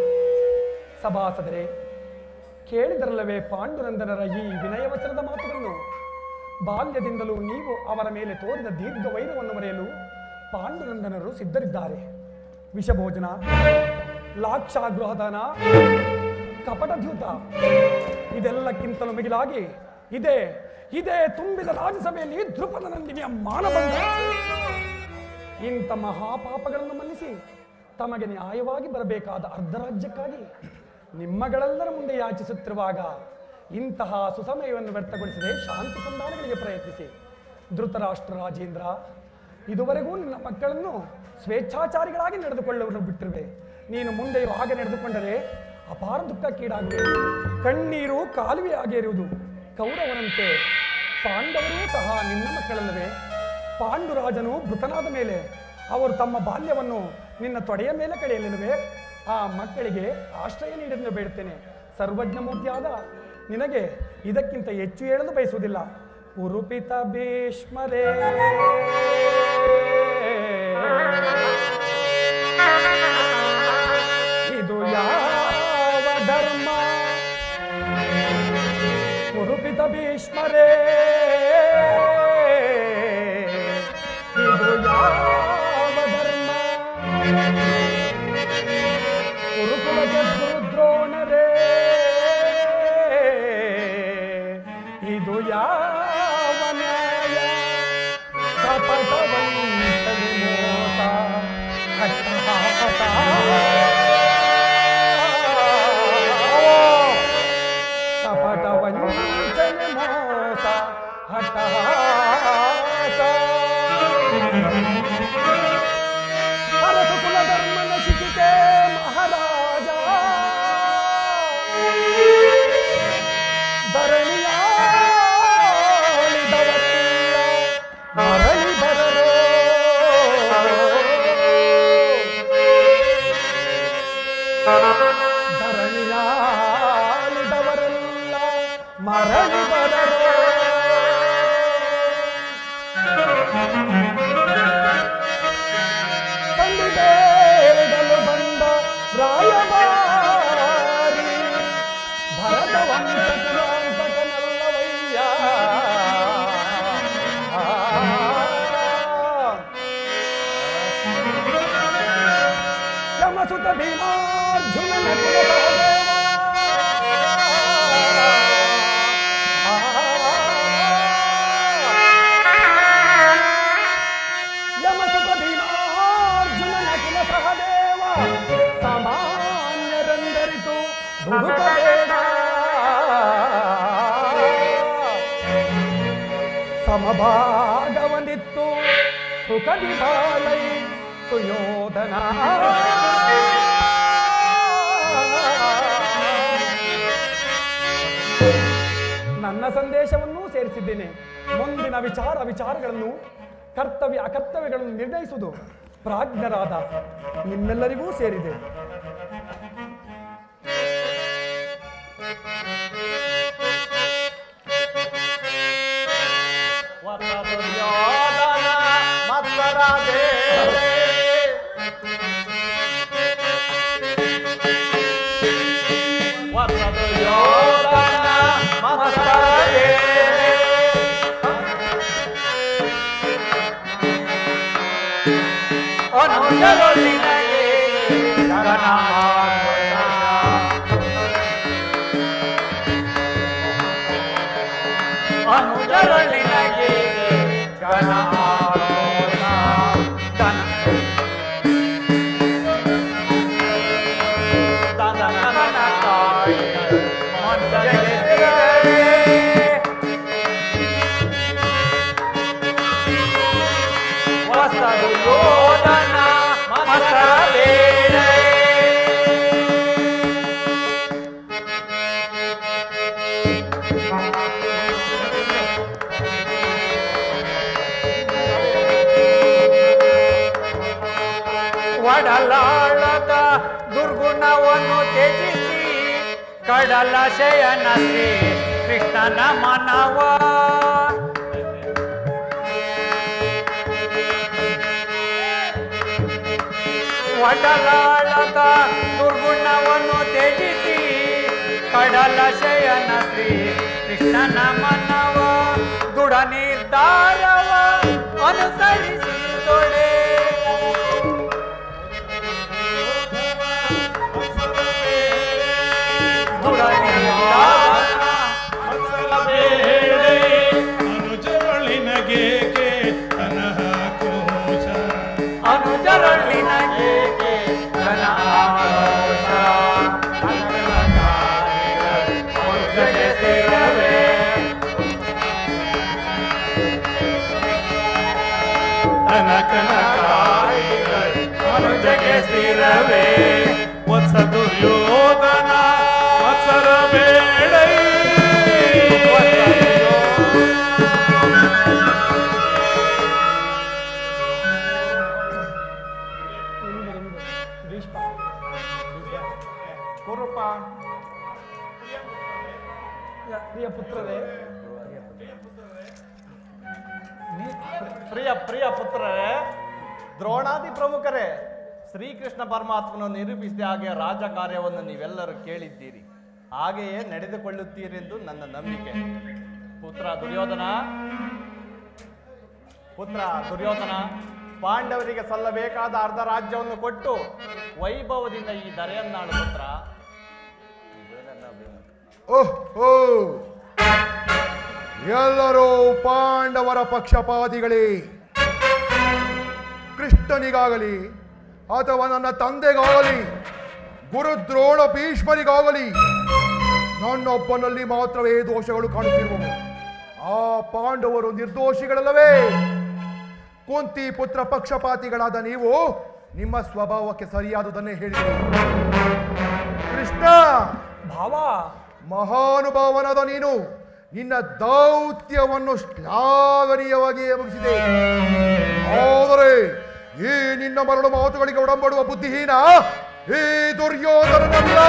ಸಭಾಸದರೇ, ಕೇಳಿದರಲ್ಲವೇ ಪಾಂಡುನಂದನರ ಈ ವಿನಯವಚನದ ಮಾತುಗಳನ್ನು? ಬಾಲ್ಯದಿಂದಲೂ ನೀವು ಅವರ ಮೇಲೆ ತೋರಿದ ದೀರ್ಘ ವೈರವನ್ನು ಮರೆಯಲು ಪಾಂಡುನಂದನರು ಸಿದ್ಧರಿದ್ದಾರೆ. ವಿಷಭೋಜನ, ಲಾಕ್ಷಾಗೃಹದಾನ, ಕಪಟದ್ಯೂತ ಇದೆಲ್ಲಕ್ಕಿಂತಲೂ ಮಿಗಿಲಾಗಿ ಇದೇ ತುಂಬಿದ ರಾಜ್ಯಸಭೆಯಲ್ಲಿ ದ್ರುಪದ ನಂದಿನಿಯ ಮಾನಭಂಗ. ಇಂಥ ಮಹಾಪಾಪಗಳನ್ನು ಮನ್ನಿಸಿ ತಮಗೆ ನ್ಯಾಯವಾಗಿ ಬರಬೇಕಾದ ಅರ್ಧ ರಾಜ್ಯಕ್ಕಾಗಿ ನಿಮ್ಮಗಳೆಲ್ಲರ ಮುಂದೆ ಯಾಚಿಸುತ್ತಿರುವಾಗ ಇಂತಹ ಸುಸಮಯವನ್ನು ವ್ಯರ್ಥಗೊಳಿಸದೆ ಶಾಂತಿ ಸಂಧಾನಗಳಿಗೆ ಪ್ರಯತ್ನಿಸಿ. ಧೃತರಾಷ್ಟ್ರ ರಾಜೇಂದ್ರ, ಇದುವರೆಗೂ ನಿನ್ನ ಮಕ್ಕಳನ್ನು ಸ್ವೇಚ್ಛಾಚಾರಿಗಳಾಗಿ ನಡೆದುಕೊಳ್ಳುವುದು ಬಿಟ್ಟಿರುವೆ. ನೀನು ಮುಂದೆಯೂ ಹಾಗೆ ನಡೆದುಕೊಂಡರೆ ಅಪಾರ ದುಃಖಕ್ಕೀಡಾಗುವೆ. ಕಣ್ಣೀರು ಕಾಲುವೆಯಾಗಿ ಇರುವುದು. ಕೌರವರಂತೆ ಪಾಂಡವರೂ ಸಹ ನಿನ್ನ ಮಕ್ಕಳಲ್ಲವೇ? ಪಾಂಡುರಾಜನು ಮೃತನಾದ ಮೇಲೆ ಅವರು ತಮ್ಮ ಬಾಲ್ಯವನ್ನು ನಿನ್ನ ತೊಡೆಯ ಮೇಲೆ ಕಳೆಯಲಿಲ್ಲವೇ? ಆ ಮಕ್ಕಳಿಗೆ ಆಶ್ರಯ ನೀಡಲು ಬೇಡುತ್ತೇನೆ. ಸರ್ವಜ್ಞ ಮೂರ್ತಿಯಾದ ನಿನಗೆ ಇದಕ್ಕಿಂತ ಹೆಚ್ಚು ಹೇಳಲು ಬಯಸುವುದಿಲ್ಲ. ಉರುಪಿತ ಭೀಷ್ಮರೇ, ಇದು ಯಾವ ಧರ್ಮ? ಉರುಪಿತ ಭೀಷ್ಮರೇ, ಇದು ಯಾವ ಧರ್ಮ? ಕುರುಕುಲಕ್ಕೆ ಗುರುದ್ರೋಣರೇ, ಇದು ಯಾವ ನ್ಯಾಯ? ಕಪಟ ವಂಚನೆ ಮೋಸ ಅಟ್ಟಹಾಸ ಕಪಟ ವಂಚನೆ ಮೋಸ ಹಠಹಾಸ ಅರಸು ಕುಲ ಧರ್ಮ ನಶಿಸಿತೆ ಮಹಾರಾಜ ಧರಣಿಯ ಮರಳಿ ಬರರೋ ಧರಣಿಯಾಳಿದವರೆಲ್ಲ ಮರಳಿ ಬರರೋ ಸಂದಿಬೇಡಲು ಬಂದ ರಾಯಭಾರಿ ಭರತ ವಂಶಕುಲಾಂತಕನಲ್ಲವಯ್ಯ ಯಮಸುತ ಭೀಮಾರ್ಜುನನ ಯಮಸುತ ಭೀಮಾರ್ಜುನನ ಕುಲ ಸಹದೇವ ಸಾಮಾನ್ಯರೆಂದರಿತು ದುಡುಕಬೇಡ ಸಮಭಾಗವನಿತ್ತು ಸುಖದಿ ಬಾಳೈ ಸುಯೋಧನ ನನ್ನ ಸಂದೇಶವನ್ನೂ ಸೇರಿಸಿದ್ದೇನೆ. ಮುಂದಿನ ವಿಚಾರಗಳನ್ನು ಕರ್ತವ್ಯ ಅಕರ್ತವ್ಯಗಳನ್ನು ನಿರ್ಣಯಿಸುವುದು ಪ್ರಾಜ್ಞರಾದ ನಿಮ್ಮೆಲ್ಲರಿಗೂ ಸೇರಿದೆ.
ವಡಲಾಳದ ದುರ್ಗುಣವನ್ನು ತ್ಯಜಿಸಿ ಕಡಲ ಶಯನ ಶ್ರೀ ಕೃಷ್ಣನ ಮನವ ವಡಲಾಳದ ದುರ್ಗುಣವನ್ನು ತ್ಯಜಿಸಿ ಕಡಲ ಶಯನ ಶ್ರೀ ಕೃಷ್ಣನ ಮನವ ದೃಢ ನಿರ್ಧಾರವ ಅನುಸರಿಸಿ ತೊಡೆ
ಸ್ಥಿರವೇ ವತ್ಸ ದುರ್ಯೋಧನ ವತ್ಸರ ಬೇಡೈ
ಕುರುಪ
ಪ್ರಿಯ ಪುತ್ರರೇ
ಪ್ರಿಯ ಪುತ್ರರೇ ದ್ರೋಣಾದಿ ಪ್ರಮುಖರೇ ಶ್ರೀಕೃಷ್ಣ ಪರಮಾತ್ಮನು ನಿರೂಪಿಸಿದ ಹಾಗೆ ರಾಜ ಕಾರ್ಯವನ್ನು ನೀವೆಲ್ಲರೂ ಕೇಳಿದ್ದೀರಿ, ಹಾಗೆಯೇ ನಡೆದುಕೊಳ್ಳುತ್ತೀರೆಂದು ನನ್ನ ನಂಬಿಕೆ. ಪುತ್ರ ದುರ್ಯೋಧನ ಪಾಂಡವರಿಗೆ ಸಲ್ಲಬೇಕಾದ ಅರ್ಧ ರಾಜ್ಯವನ್ನು ಕೊಟ್ಟು ವೈಭವದಿಂದ ಈ ಧರೆಯನ್ನಾಳು ಪುತ್ರ.
ಓಹೋ, ಎಲ್ಲರೂ ಪಾಂಡವರ ಪಕ್ಷಪಾತಿಗಳೇ. ಕೃಷ್ಣನಿಗಾಗಲಿ ಅಥವಾ ನನ್ನ ತಂದೆಗಾಗಲಿ ಗುರು ದ್ರೋಣ ಭೀಷ್ಮರಿಗಾಗಲಿ ನನ್ನೊಬ್ಬನಲ್ಲಿ ಮಾತ್ರವೇ ದೋಷಗಳು ಕಾಣುತ್ತಿರುವವು. ಆ ಪಾಂಡವರು ನಿರ್ದೋಷಿಗಳಲ್ಲವೇ? ಕುಂತಿ ಪುತ್ರ ಪಕ್ಷಪಾತಿಗಳಾದ ನೀವು ನಿಮ್ಮ ಸ್ವಭಾವಕ್ಕೆ ಸರಿಯಾದುದನ್ನೇ ಹೇಳಿದರು. ಕೃಷ್ಣ
ಭಾವ,
ಮಹಾನುಭಾವನಾದ ನೀನು ನಿನ್ನ ದೌತ್ಯವನ್ನು ಶ್ಲಾಘನೀಯವಾಗಿ ಮುಗಿಸಿದೆ. ಆದರೆ ಈ ನಿನ್ನ ಮರಳು ಮಾತುಗಳಿಗೆ ಒಡಂಬಡುವ ಬುದ್ಧಿಹೀನ ಈ ದುರ್ಯೋಧನನಲ್ಲ.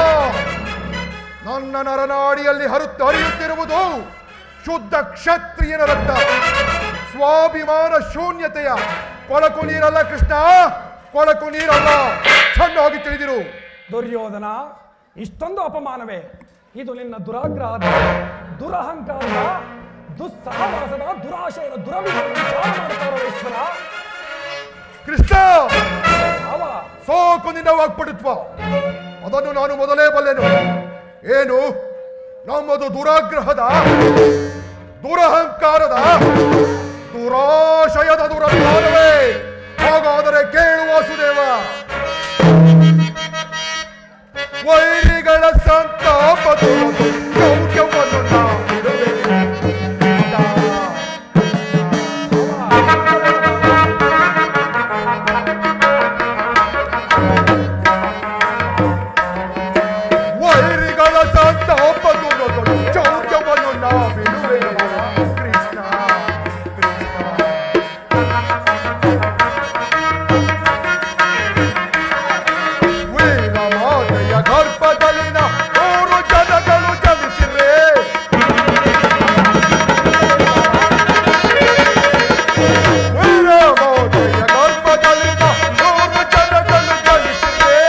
ನನ್ನ ನರನಾಡಿಯಲ್ಲಿ ಹರಿಯುತ್ತಿರುವುದು ಶುದ್ಧ ಕ್ಷತ್ರಿಯನ ರಕ್ತ. ಸ್ವಾಭಿಮಾನ ಶೂನ್ಯತೆಯ ಕೊಳಕು ನೀರಲ್ಲ ಕೃಷ್ಣ, ಕೊಳಕು ನೀರಲ್ಲ. ಚೆನ್ನಾಗಿ ತಿಳಿದಿರು.
ದುರ್ಯೋಧನ, ಇಷ್ಟೊಂದು ಅಪಮಾನವೇ? ಇದು ನಿನ್ನ ದುರಾಗ್ರಹದ, ದುರಹಂಕಾರದ, ದುಸ್ಸಹವಾಸದ, ದುರಾಶಯದ, ದುರವಿಚಾರ.
ಕೃಷ್ಣ,
ಭಾವ,
ಸಾಕು ನಿನ್ನ ವಾಗ್ಪಟುತ್ವ. ಅದನ್ನು ನಾನು ಮೊದಲೇ ಬಲ್ಲೆನು. ಏನು ನಮ್ಮದು ದುರಾಗ್ರಹದ, ದುರಹಂಕಾರದ, ದುರಾಶಯದ ದುರಭಿಮಾನವೇ? ಹಾಗಾದರೆ ಕೇಳು ವಾಸುದೇವ. ವೈರಿಗಳ ಸಂತಾಪದ ಗೌರವವನ್ನು ನಾವಿಡುವೆ. ವೈರಿಗಳ ಸಂತಾಪದ ಚೌರ್ಯವನ್ನು ನಾವಿಡುವೆ. ಕೃಷ್ಣ ವೀರಮಾತೆಯ ಗರ್ಭದಲ್ಲಿನ 3 ಜನಗಳು ಜನಿಸಿರೆ. ವೀರಮಾತೆಯ ಗರ್ಭದಲ್ಲಿನ 3 ಜನಗಳು ಜನಿಸಿರೆ.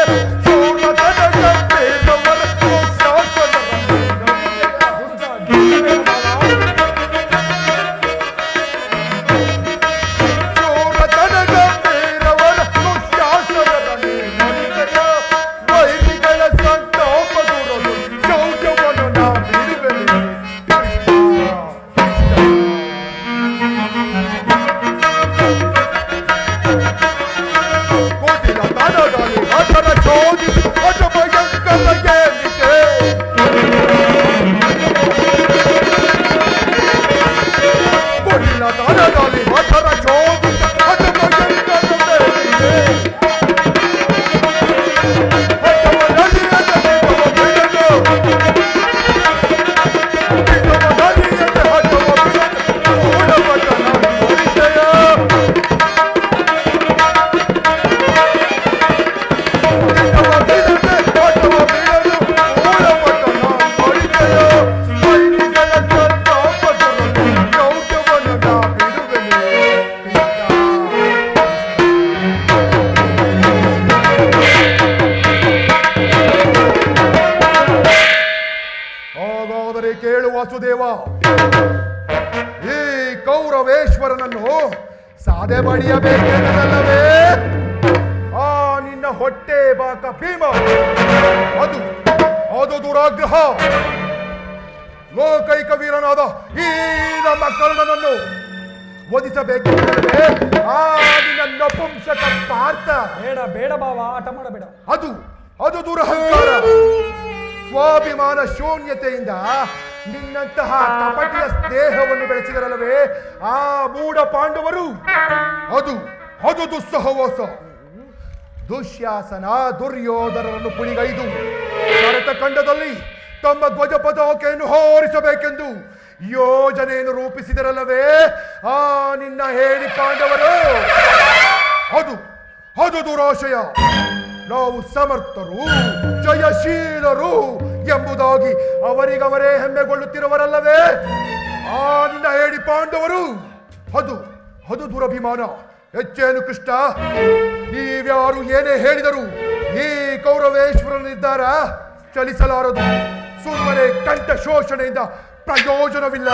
ವಾಸುದೇವ, ಈ ಕೌರವೇಶ್ವರನನ್ನು ಸಾದೆ ಬಡಿಯಬೇಕೆನ್ನದಲ್ಲವೇ? ಆ ನಿನ್ನ ಹೊಟ್ಟೆ ಬಾಕ ಭೀಮ, ಅದು ಅದು ದುರಾಗ್ರಹ. ಲೋಕೈಕ ವೀರನಾದ ಈ ನಮ್ಮ ಕರ್ಣನನ್ನು ವಧಿಸಬೇಕೆಂದರೆ ಆ ನಿನ್ನ ನಪುಂಸಕ ಪಾರ್ಥ.
ಬೇಡ ಬೇಡ ಬಾವ, ಆಟ ಮಾಡಬೇಡ.
ಅದು ಅದು ದುರಹಂಕಾರ, ಸ್ವಾಭಿಮಾನ ಶೂನ್ಯತೆಯಿಂದ ನಿನ್ನಂತಹ ಕಪಟಿಯ ಸ್ನೇಹವನ್ನು ಬೆಳೆಸಿದರಲ್ಲವೇ ಆ ಮೂಢ ಪಾಂಡವರು. ಅದು ಅದು ದುಸ್ಸಹವಾಸ. ದುಶ್ಯಾಸನ ದುರ್ಯೋಧನರನ್ನು ಪುಳಿಗೈದು ಭರತ ಖಂಡದಲ್ಲಿ ತಮ್ಮ ಧ್ವಜ ಪತಾಕೆಯನ್ನು ಹಾರಿಸಬೇಕೆಂದು ಯೋಜನೆಯನ್ನು ರೂಪಿಸಿದರಲ್ಲವೇ ಆ ನಿನ್ನ ಹೇಳಿ ಪಾಂಡವರು. ಅದು ಅದು ದುರಾಶಯ. ನಾವು ಸಮರ್ಥರು, ಜಯಶೀಲರು ಎಂಬುದಾಗಿ ಅವರಿಗವರೇ ಹೆಮ್ಮೆಗೊಳ್ಳುತ್ತಿರುವರಲ್ಲವೇ ಆ ನಿನ್ನ ಹೇಳಿ ಪಾಂಡವರು. ಅದು ಅದು ದುರಭಿಮಾನ. ಹೆಚ್ಚೇನು ಕೃಷ್ಣ, ನೀವ್ಯಾರು ಏನೇ ಹೇಳಿದರು ಈ ಕೌರವೇಶ್ವರ ನಿರ್ಧಾರ ಚಲಿಸಲಾರದು. ಸುಮ್ಮನೆ ಕಂಠ ಶೋಷಣೆಯಿಂದ ಪ್ರಯೋಜನವಿಲ್ಲ.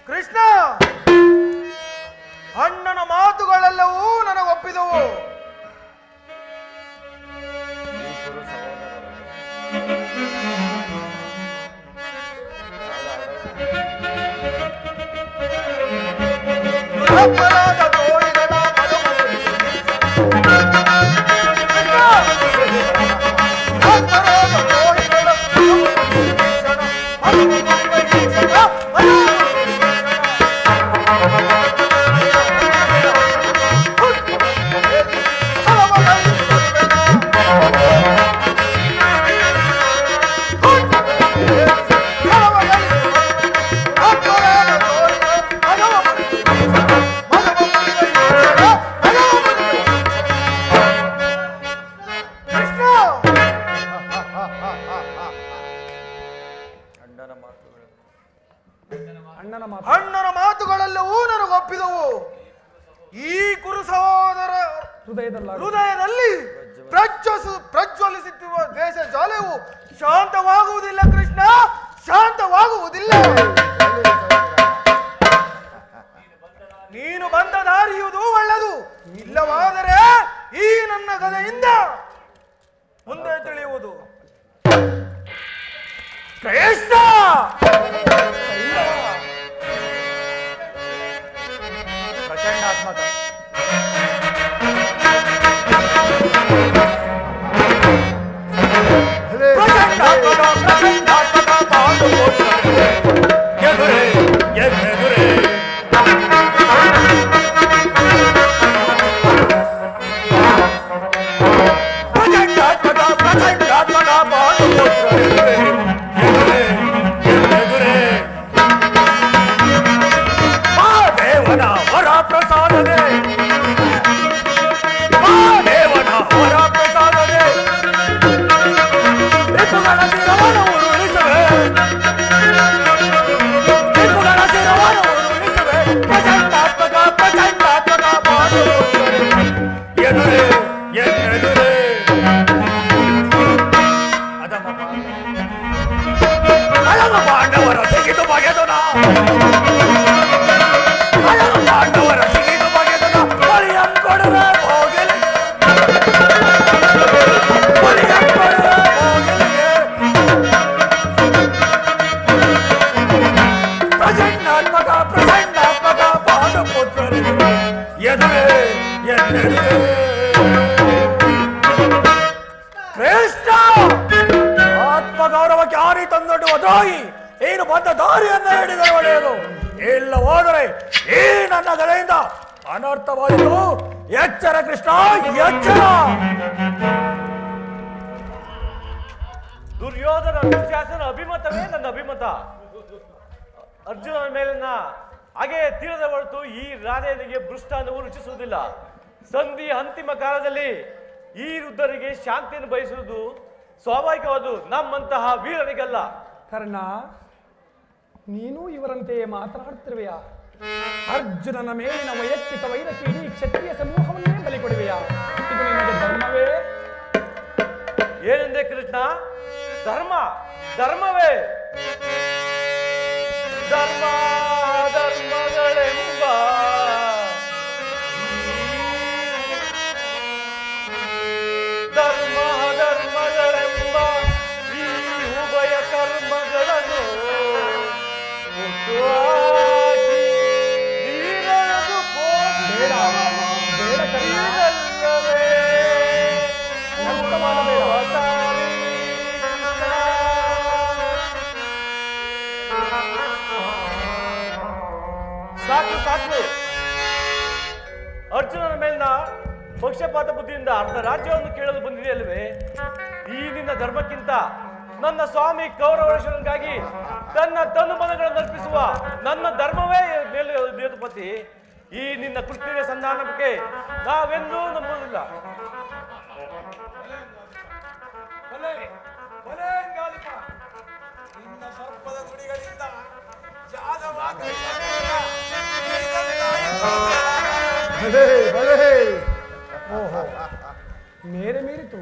ಕೃಷ್ಣ, ಅಣ್ಣನ ಮಾತುಗಳೆಲ್ಲವೂ ನನಗೊಪ್ಪಿದವು. ಅಣ್ಣನ ಮಾತುಗಳೆಲ್ಲವೂ ನನಗೊಪ್ಪಿದವು. ಈ ಕುರು ಸಹೋದರ ಹೃದಯದಲ್ಲಿ ಪ್ರಜ್ವಲಿಸುತ್ತಿರುವ ದೇಶ ಜಾಲವು ಶಾಂತವಾಗುವುದಿಲ್ಲ ಕೃಷ್ಣ, ಶಾಂತವಾಗುವುದಿಲ್ಲ. ನೀನು ಬಂದ ದಾರಿಯುವುದು ಒಳ್ಳೆದು, ಇಲ್ಲವಾದರೆ ಈ ನನ್ನ ಗದೆಯಿಂದ ಮುಂದೆ ತಿಳಿಯುವುದು. ಕೃಷ್ಣ ಪ್ರಚಂಡಾತ್ಮಕ ಆತ್ಮಗೌರವಕ್ಕೆ ಆರಿ ತಂದೊಡ್ಡುವ ದ್ರೋಹಿ ಏನು ಬಂದ ದಾರಿಯನ್ನು ಹಿಡಿದರೆ ಒಳ್ಳೆಯದು. ಇಲ್ಲ ಹೋದರೆ ಈ ನನ್ನ ಗದೆಯಿಂದ ಅನರ್ಥವಾಯಿತು. ಎಚ್ಚರ ಕೃಷ್ಣ, ಎಚ್ಚರ.
ದುರ್ಯೋಧನ ದುಶ್ಯಾಸನ ಅಭಿಮತವೇ ನನ್ನ ಅಭಿಮತ. ಅರ್ಜುನನ ಮೇಲಿನ ಹಾಗೆ ತೀರದ ಹೊರತು ಈ ರಾಧೆಯನಿಗೆ ಭೃಷ್ಟಾನವು ರುಚಿಸುವುದಿಲ್ಲ. ಸಂಧಿ ಅಂತಿಮ ಕಾಲದಲ್ಲಿ ಈ ವೃದ್ಧರಿಗೆ ಶಾಂತಿಯನ್ನು ಬಯಸುವುದು ಸ್ವಾಭಾವಿಕವಾದು, ನಮ್ಮಂತಹ ವೀರರಿಗಲ್ಲ.
ಕರ್ಣ, ನೀನು ಇವರಂತೆಯೇ ಮಾತನಾಡುತ್ತಿರುವೆಯಾ? ಅರ್ಜುನನ ಮೇಲಿನ ವೈಯಕ್ತಿಕ ವೈರಕ್ಕೆ ಇಡೀ ಕ್ಷತ್ರಿಯ ಸಮೂಹವನ್ನೇ ಬಲಿ ಕೊಡುವೆಯಾ? ಇದು ನಿನಗೆ ಧರ್ಮವೇ?
ಏನೆಂದೇ ಕೃಷ್ಣ? ಧರ್ಮ ಧರ್ಮವೇ? ಧರ್ಮ ಧರ್ಮಗಳೆಂಬ ಧರ್ಮ ಧರ್ಮಗಳೆಂಬ ಈ ಉಭಯ ಕರ್ಮಗಳನ್ನು ಮುಟ್ಟುಹಾಕಿ ನೀರದು ಪೋಷಿಸಲ್ಲವೇ ಸಾಕು ಸಾಕು. ಅರ್ಜುನನ ಮೇಲಿನ ಪಕ್ಷಪಾತ ಬುದ್ಧಿಯಿಂದ ಅರ್ಧ ರಾಜ್ಯವನ್ನು ಕೇಳಲು ಬಂದಿದೆ ಅಲ್ವೇ? ಈ ನಿನ್ನ ಧರ್ಮಕ್ಕಿಂತ ನನ್ನ ಸ್ವಾಮಿ ಕೌರವೇಶ್ವರನಿಗಾಗಿ ತನ್ನ ತನುಮನಗಳನ್ನು ಅರ್ಪಿಸುವ ನನ್ನ ಧರ್ಮವೇ ಮೇಲೆ ನೇತುಪತಿ. ಈ ನಿನ್ನ ಕೃತ್ಯ ಸಂಧಾನಕ್ಕೆ ನಾವೆಂದೂ ನಂಬುವುದಿಲ್ಲ.
ಓಹೋ, ಮೇರೆ ಮೀರಿತು.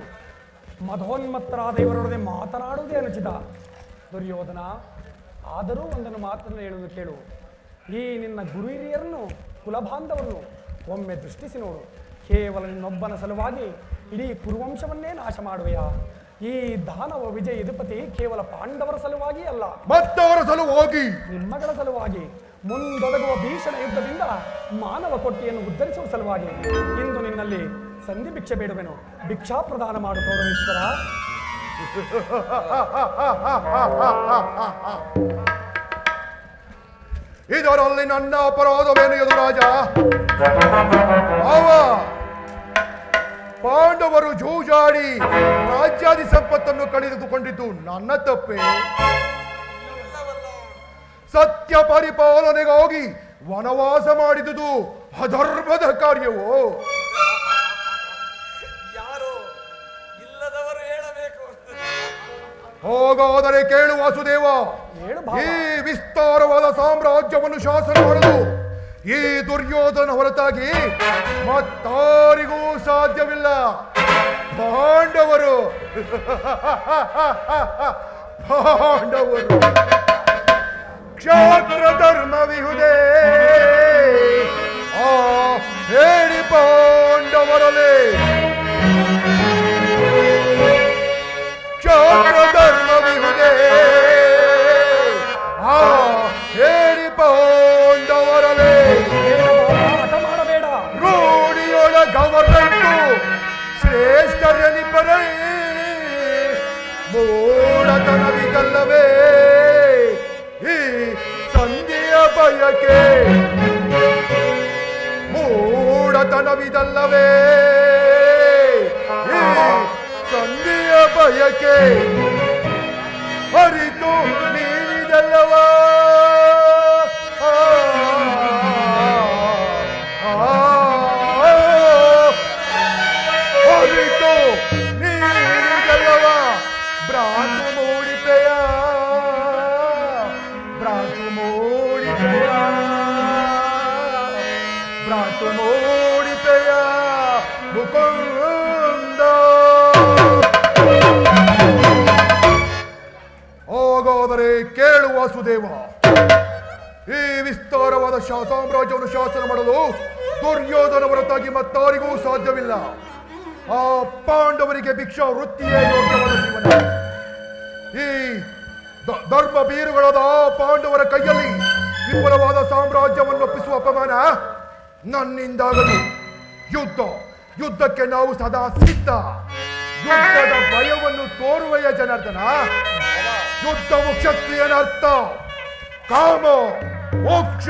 ಮಧೋನ್ಮತ್ತರಾದ ಇವರೊಡನೆ ಮಾತನಾಡುವುದೇ ಅನುಚಿತ. ದುರ್ಯೋಧನ, ಆದರೂ ಒಂದನ್ನು ಮಾತನ್ನು ಹೇಳುವುದು ಕೇಳು. ಈ ನಿನ್ನ ಗುರು ಹಿರಿಯರನ್ನು, ಕುಲಬಾಂಧವರನ್ನು ಒಮ್ಮೆ ದೃಷ್ಟಿಸಿ ನೋಡು. ಕೇವಲ ನಿನ್ನೊಬ್ಬನ ಸಲುವಾಗಿ ಇಡೀ ಕುರುವಂಶವನ್ನೇ ನಾಶ ಮಾಡುವೆಯಾ? ಈ ದಾನವ ವಿಜಯ ಯದುಪತಿ ಕೇವಲ ಪಾಂಡವರ ಸಲುವಾಗಿ ಅಲ್ಲ,
ಮತ್ತವರ ಸಲುವಾಗಿ,
ನಿಮ್ಮಗಳ ಸಲುವಾಗಿ ಮುಂದೊದಗುವ ಭೀಷಣ ಯುದ್ಧದಿಂದ ಮಾನವ ಕೊಟ್ಟಿಯನ್ನು ಉದ್ಧರಿಸುವ ಸಲುವಾಗಿ ಇಂದು ನಿನ್ನಲ್ಲಿ ಸಂಧಿ ಭಿಕ್ಷೆ ಬೇಡುವೆನು. ಭಿಕ್ಷಾ ಪ್ರದಾನ ಮಾಡು ಕೌರವೇಶ್ವರ.
ಇದರಲ್ಲಿ ನನ್ನ ಅಪರಾಧವೇನು ಯದುರಾಜ? ಪಾಂಡವರು ಜೂಜಾಡಿ ರಾಜ್ಯಾದಿ ಸಂಪತ್ತನ್ನು ಕಳೆದುಕೊಂಡಿದ್ದು ನನ್ನ ತಪ್ಪೇ? ಸತ್ಯ ಪರಿಪಾಲನೆಗಾಗಿ ವನವಾಸ ಮಾಡಿದುದು ಅಧರ್ಮದ ಕಾರ್ಯವೋ?
ಯಾರೋ ಇಲ್ಲದವರು ಹೇಳಬೇಕು.
ಹಾಗಾದರೆ ಕೇಳು ವಾಸುದೇವ, ಈ ವಿಸ್ತಾರವಾದ ಸಾಮ್ರಾಜ್ಯವನ್ನು ಶಾಸನ ಮಾಡಲು ಈ ದುರ್ಯೋಧನ ಹೊರತಾಗಿ ಮತ್ತಾರಿಗೂ ಸಾಧ್ಯವಿಲ್ಲ. ಪಾಂಡವರು ಕ್ಷಾತ್ರ ಧರ್ಮವಿಹುದೇ ಹೇಳಿ ಪಾಂಡವರಲೇ. ಕ್ಷಾತ್ರ ಧರ್ಮವಿಹುದೇ ಹೇಳಿ ಪಾಂಡವರಲೇ. ರೂಢಿಯೊಳಗವರಂತೂ ಶ್ರೇಷ್ಠರೆನಿಪರೇ ಮೂಢತನವಿದಲ್ಲವೇ ಈ ಸಂಧಿಯ ಬಯಕೆ? ಮೂಢತನವಿದಲ್ಲವೇ ಈ ಸಂಧಿಯ ಬಯಕೆ? ಅರಿತು ನೀನಿದಲ್ಲವಾ ಅರಿತು ನೀನಿದಲ್ಲವಾ ಭ್ರಾಂತು ಮೂಡಿಪೆಯ ಭ್ರಾಂತು ಮೂಡಿಪೆಯ ಭ್ರಾಂತು ಮೂಡಿಪೆಯ ಮುಕುಂದ. ಹಾಗಾದರೆ ಕೇಳು ವಾಸುದೇವ, ಈ ವಿಸ್ತಾರವಾದ ಸಾಮ್ರಾಜ್ಯವನ್ನು ಶಾಸನ ಮಾಡಲು ದುರ್ಯೋಧನ ಹೊರತಾಗಿ ಮತ್ತಾರಿಗೂ ಸಾಧ್ಯವಿಲ್ಲ. ಆ ಪಾಂಡವರಿಗೆ ಭಿಕ್ಷಾ ವೃತ್ತಿಯೇ ಯೋಗ್ಯವಾದ ಜೀವನ. ಈ ಧರ್ಮ ಬೀರುಗಳಾದ ಪಾಂಡವರ ಕೈಯಲ್ಲಿ ವಿಪುಲವಾದ ಸಾಮ್ರಾಜ್ಯವನ್ನು ಒಪ್ಪಿಸುವ ಅಪಮಾನ ನನ್ನಿಂದಾಗದು. ಯುದ್ಧಕ್ಕೆ ನಾವು ಸದಾ ಸಿದ್ಧ. ಯುದ್ಧದ ಭಯವನ್ನು ತೋರುವೆಯ ಜನಾರ್ದನ. ಯುದ್ಧವು ಕ್ಷತ್ರಿಯನ ಅರ್ಥ, ಕಾಮ, ಮೋಕ್ಷ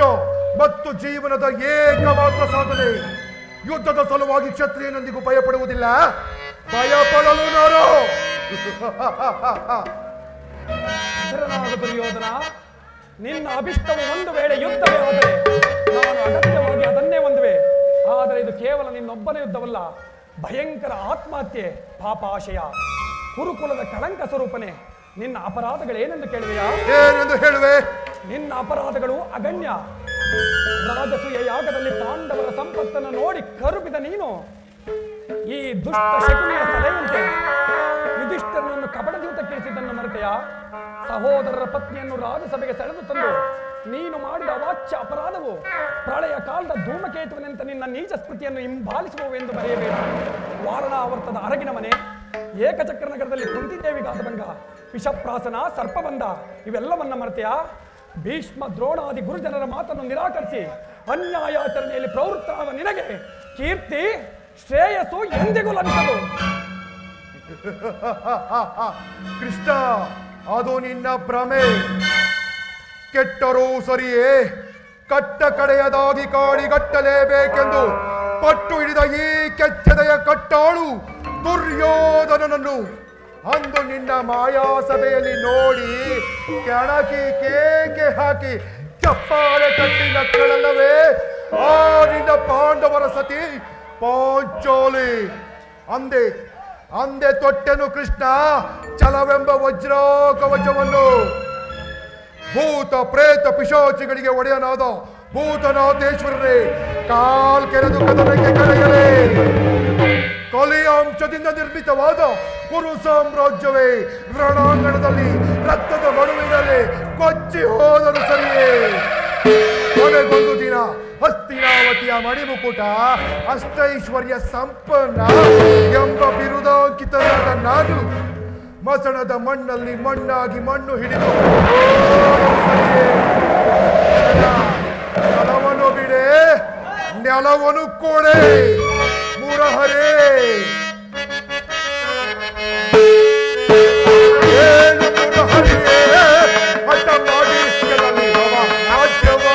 ಮತ್ತು ಜೀವನದ ಏಕಮಾತ್ರ ಸಾಧನೆ. ಯುದ್ಧದ ಸಲುವಾಗಿ ಕ್ಷತ್ರಿಯನೊಂದಿಗೂ ಭಯಪಡುವುದಿಲ್ಲ. ಭಯಪಡಲು ನಾನು
ದುರ್ಯೋಧನ, ನಿನ್ನ ಅಭಿಷ್ಟವು ಒಂದು ವೇಳೆ ಯುದ್ಧವೇ ಆದರೆ ನಾನು ಅಗತ್ಯವಾಗಿ ಅದನ್ನೇ ಹೊಂದುವೆ. ಆದರೆ ಇದು ಕೇವಲ ನಿನ್ನೊಬ್ಬನ ಯುದ್ಧವಲ್ಲ, ಭಯಂಕರ ಆತ್ಮಹತ್ಯೆ, ಪಾಪಾಶಯ, ಕುರುಕುಲದ ಕಳಂಕ ಸ್ವರೂಪನೆ. ನಿನ್ನ ಅಪರಾಧಗಳೇನೆಂದು ಕೇಳುವೆಯಾ?
ಏನೆಂದು ಹೇಳುವೆ?
ನಿನ್ನ ಅಪರಾಧಗಳು ಅಗಣ್ಯ. ರಾಜಸೂಯ ಯಾಗದಲ್ಲಿ ಪಾಂಡವರ ಸಂಪತ್ತನ್ನು ನೋಡಿ ಕರುಬಿದ ನೀನು ಈ ದುಷ್ಟ ಶಕುನಿಯ ಸಲಹೆಯಂತೆ ಯುಧಿಷ್ಠಿರನನ್ನು ಕಪಟದೂತಕ್ಕಿಳಿಸಿದ್ದನ್ನು ಮರೆತೆಯ? ಸಹೋದರರ ಪತ್ನಿಯನ್ನು ರಾಜಸಭೆಗೆ ಸೆಳೆದು ತಂದು ನೀನು ಮಾಡಿದ ಅವಾಚ್ಯ ಅಪರಾಧವು ಪ್ರಳಯ ಕಾಲದ ಧೂಮಕೇತುವಿನಂತೆ ನಿನ್ನ ನೀಚ ಸ್ಮೃತಿಯನ್ನು ಹಿಂಬಾಲಿಸುವವೆಂದು ಬರೆಯಬೇಡ. ವಾರಣಾವರ್ತದ ಅರಗಿನ ಮನೆ, ಏಕಚಕ್ರ ನಗರದಲ್ಲಿ ಕುಂತಿದೇವಿ ಗಾತಭಂಗ, ವಿಷಪ್ರಾಸನ, ಸರ್ಪಬಂಧ ಇವೆಲ್ಲವನ್ನ ಮರೆತೆಯ? ಭೀಷ್ಮ ದ್ರೋಣಾದಿ ಗುರುಜನರ ಮಾತನ್ನು ನಿರಾಕರಿಸಿ ಅನ್ಯಾಯಾಚರಣೆಯಲ್ಲಿ ಪ್ರವೃತ್ತರಾದ ನಿನಗೆ ಕೀರ್ತಿ ಶ್ರೇಯಸ್ಸು ಎಂದಿಗೂ ಲಭಿಸದು.
ಕೃಷ್ಣ, ಅದು ನಿನ್ನ ಭ್ರಮೆ. ಕೆಟ್ಟರೂ ಸರಿಯೇ, ಕಟ್ಟ ಕಡೆಯದಾಗಿ ಕಾಡಿಗಟ್ಟಲೇಬೇಕೆಂದು ಪಟ್ಟು ಹಿಡಿದ ಈ ಕೆಚ್ಚದೆಯ ಕಟ್ಟಾಳು ದುರ್ಯೋಧನನನ್ನು ಅಂದು ನಿನ್ನ ಮಾಯಾಸಭೆಯಲ್ಲಿ ನೋಡಿ ಕೆಣಕಿ ಕೇಕೆ ಹಾಕಿ ಚಪ್ಪಾಳೆ ತಟ್ಟಿ ನಕ್ಕಳಲ್ಲವೇ ಆ ನಿನ್ನ ಪಾಂಡವರ ಸತಿ ಪಾಂಚಾಲಿ. ಅಂದೆ ತೊಟ್ಟೆನು ಕೃಷ್ಣ ಛಲವೆಂಬ ವಜ್ರಾ ಕವಚವನ್ನು. ಭೂತ ಪ್ರೇತ ಪಿಶಾಚಿಗಳಿಗೆ ಒಡೆಯನಾದ ಭೂತನಾಥೇಶ್ವರರೇ, ಕಾಲ್ ಕೆರೆದು ಕದನಕ್ಕೆ ಕರೆಯಲೇ. ಕೊಲೆಯ ಅಂಶದಿಂದ ನಿರ್ಮಿತವಾದ ಕುರು ಸಾಮ್ರಾಜ್ಯವೇ ರಣಾಂಗಣದಲ್ಲಿ ರಕ್ತದ ಮಡುವಿನಲ್ಲಿ ಕೊಚ್ಚಿ ಹೋದರು ಸರಿಯೇ. ಕೊನೆಗೊಂದು ದಿನ ಹಸ್ತಿನಾವತಿಯ ಮಣಿಮುಕುಟ ಅಷ್ಟೈಶ್ವರ್ಯ ಸಂಪನ್ನ ಎಂಬ ಬಿರುದಾಂಕಿತನಾದ ನಾನು ಮಸಣದ ಮಣ್ಣಲ್ಲಿ ಮಣ್ಣಾಗಿ ಮಣ್ಣು ಹಿಡಿದು ಸರಿಯೇ. ನೆಲವನ್ನು ಬಿಡೆ, ನೆಲವನ್ನು ಕೊಡೆ ಮುರಹರೇ. ಏನು ಮುರಹರಿಯೇ ಹಠ ಮಾಡಿ ಕೆಲವಿರುವ ರಾಜ್ಯವ.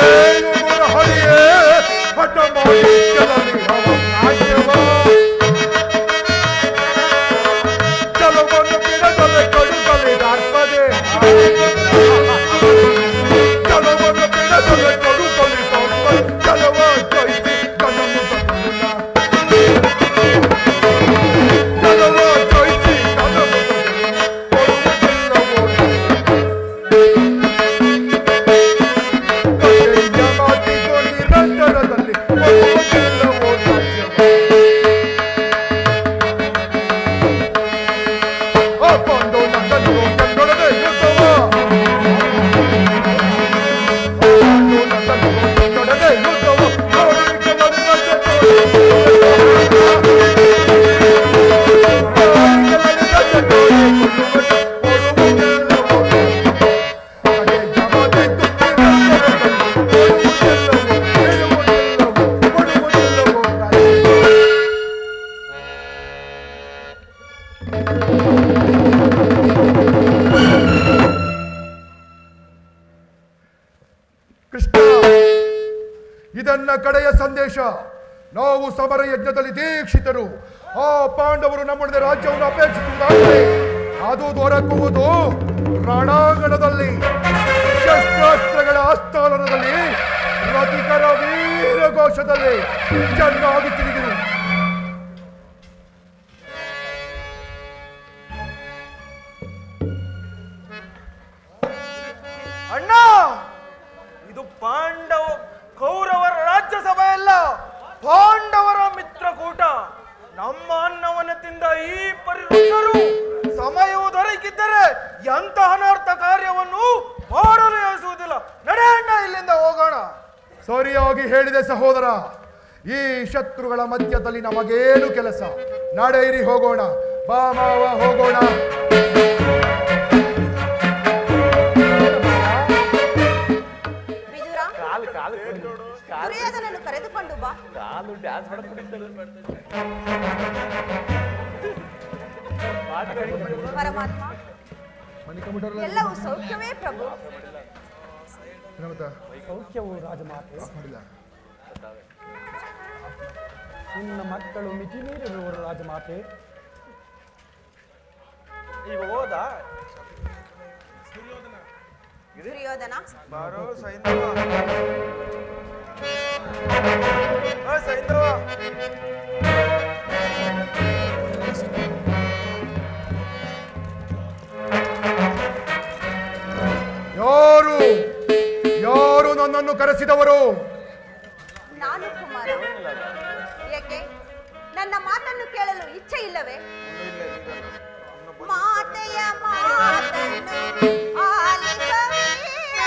ಏನು ಮುರಹರಿಯೇ ಹಠ ಮಾಡಿ ಕೆಲವಿರುವ ರಾಜ್ಯವ. ಕೆಲವನ್ನು ಬಿಡದಲೆ ಕಡುಗಲೆ ದಾರ್ಪದೆ, ಕೆಲವನ್ನು ಬಿಡದಲೆ ಕಡುಗಲೆ ದಾರ್ಪದೆ, ಕೆಲವ ಜಯಿಸಿ ಕಣ್ಣನ್ನು ತಗೊಳ್ಳ, ಕೆಲವ ಜಯಿಸಿ ಕಣ್ಣನ್ನು ಕಥೆಯ ಮಾತಿಗೂ ನಿರಂತರದಲ್ಲಿ ಕೊಡುವುದಿಲ್ಲವೋ ರಾಜ್ಯವ. ಬಂದು ನನ್ನನ್ನು ಕಣ್ಣೊಡನೆ ಯುದ್ಧವ, ಬಂದು ನನ್ನನ್ನು ಕಣ್ಣೊಡನೆ ಯುದ್ಧವ. ಕೃಷ್ಣ, ಇದನ್ನ ಕಡೆಯ ಸಂದೇಶ. ನಾವು ಸಮರ ಯಜ್ಞದಲ್ಲಿ ದೀಕ್ಷಿತರು. ಆ ಪಾಂಡವರು ನಮ್ಮೊಡನೆ ರಾಜ್ಯವನ್ನು ಅಪೇಕ್ಷಿಸುವುದಾದರೆ ಅದು ದೊರಕುವುದು ರಣಾಂಗಣದಲ್ಲಿ, ಶಸ್ತ್ರಾಸ್ತ್ರಗಳ ಆಸ್ಥಾನದಲ್ಲಿ, ರತಿಕರ ವೀರಘೋಷದಲ್ಲಿ. ಚೆನ್ನಾಗಿ ತಿಳಿದಿರು.
ಅಣ್ಣ, ಇದು ಕೌರವರ ರಾಜ್ಯಸಭೆ ಅಲ್ಲ, ಪಾಂಡವರ ಮಿತ್ರಕೂಟ. ನಮ್ಮ ಅನ್ನವನ್ನು ತಿಂದ ಈ ಪರಿವೃತ್ತರು ಸಮಯವು ದೊರಕಿದ್ದರೆ ಎಂತಹ ಅನರ್ಥ ಕಾರ್ಯವನ್ನು ಮಾಡಲು ಯೋಚಿಸುವುದಿಲ್ಲ. ನಡೆಯಣ್ಣ, ಇಲ್ಲಿಂದ ಹೋಗೋಣ.
ಸರಿಯಾಗಿ ಹೇಳಿದೆ ಸಹೋದರ. ಈ ಶತ್ರುಗಳ ಮಧ್ಯದಲ್ಲಿ ನಮಗೇನು ಕೆಲಸ? ನಡೆಯಿರಿ, ಹೋಗೋಣ. ಬಾ ಮಾವ, ಹೋಗೋಣ.
ದುರ್ಯೋಧನನ್ನು ಕರೆದುಕೊಂಡು ಬಾ. ಪರಮಾತ್ಮ, ಎಲ್ಲವೂ ಸೌಖ್ಯವೇ ಪ್ರಭು?
ಸೌಖ್ಯವು ರಾಜಮಾತೆ. ನಿನ್ನ ಮಕ್ಕಳು ಮಿತಿ ಮೀರಿರುವರು ರಾಜಮಾತೆ.
ಈಗ ಹೋದ
ದುರ್ಯೋಧನ,
ಬಾರೋ ಸೈಂಧವ. ಸೈಂಧವ,
ಯಾರು ಯಾರು ನನ್ನನ್ನು ಕರೆಸಿದವರು?
ನಾನು ಕುಮಾರ. ಏಕೆ ನನ್ನ ಮಾತನ್ನು ಕೇಳಲು ಇಚ್ಛೆ ಇಲ್ಲವೇ? ಮಾತೆಯ ಮಾತನ್ನು ಆಲಿಸವೀರ.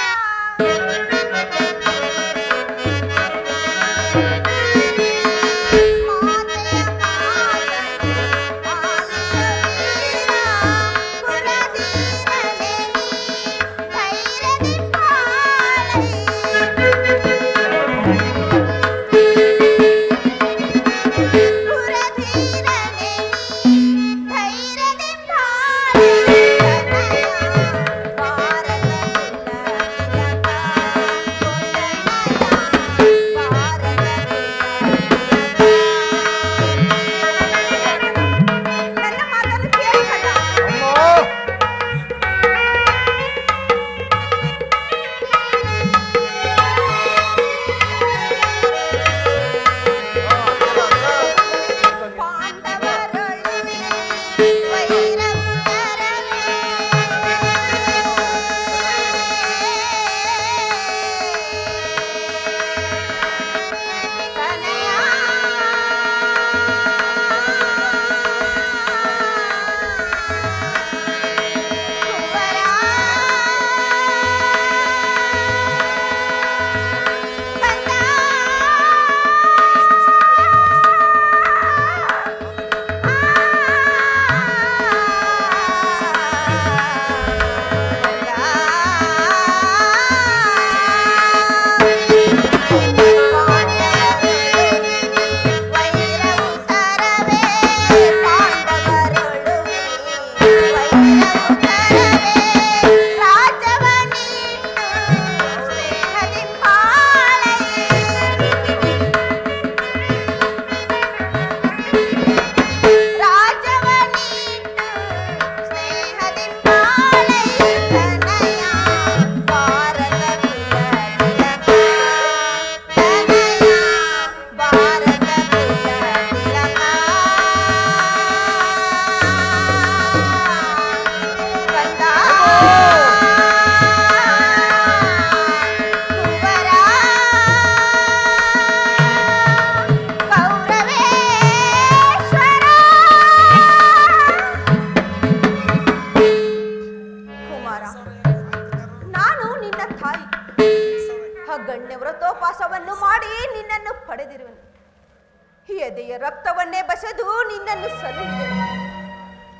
ತಂದೆಯ ರಕ್ತವನ್ನೇ ಬಸೆದು ನಿನ್ನನ್ನು ಸಲುಹಿದೆನು.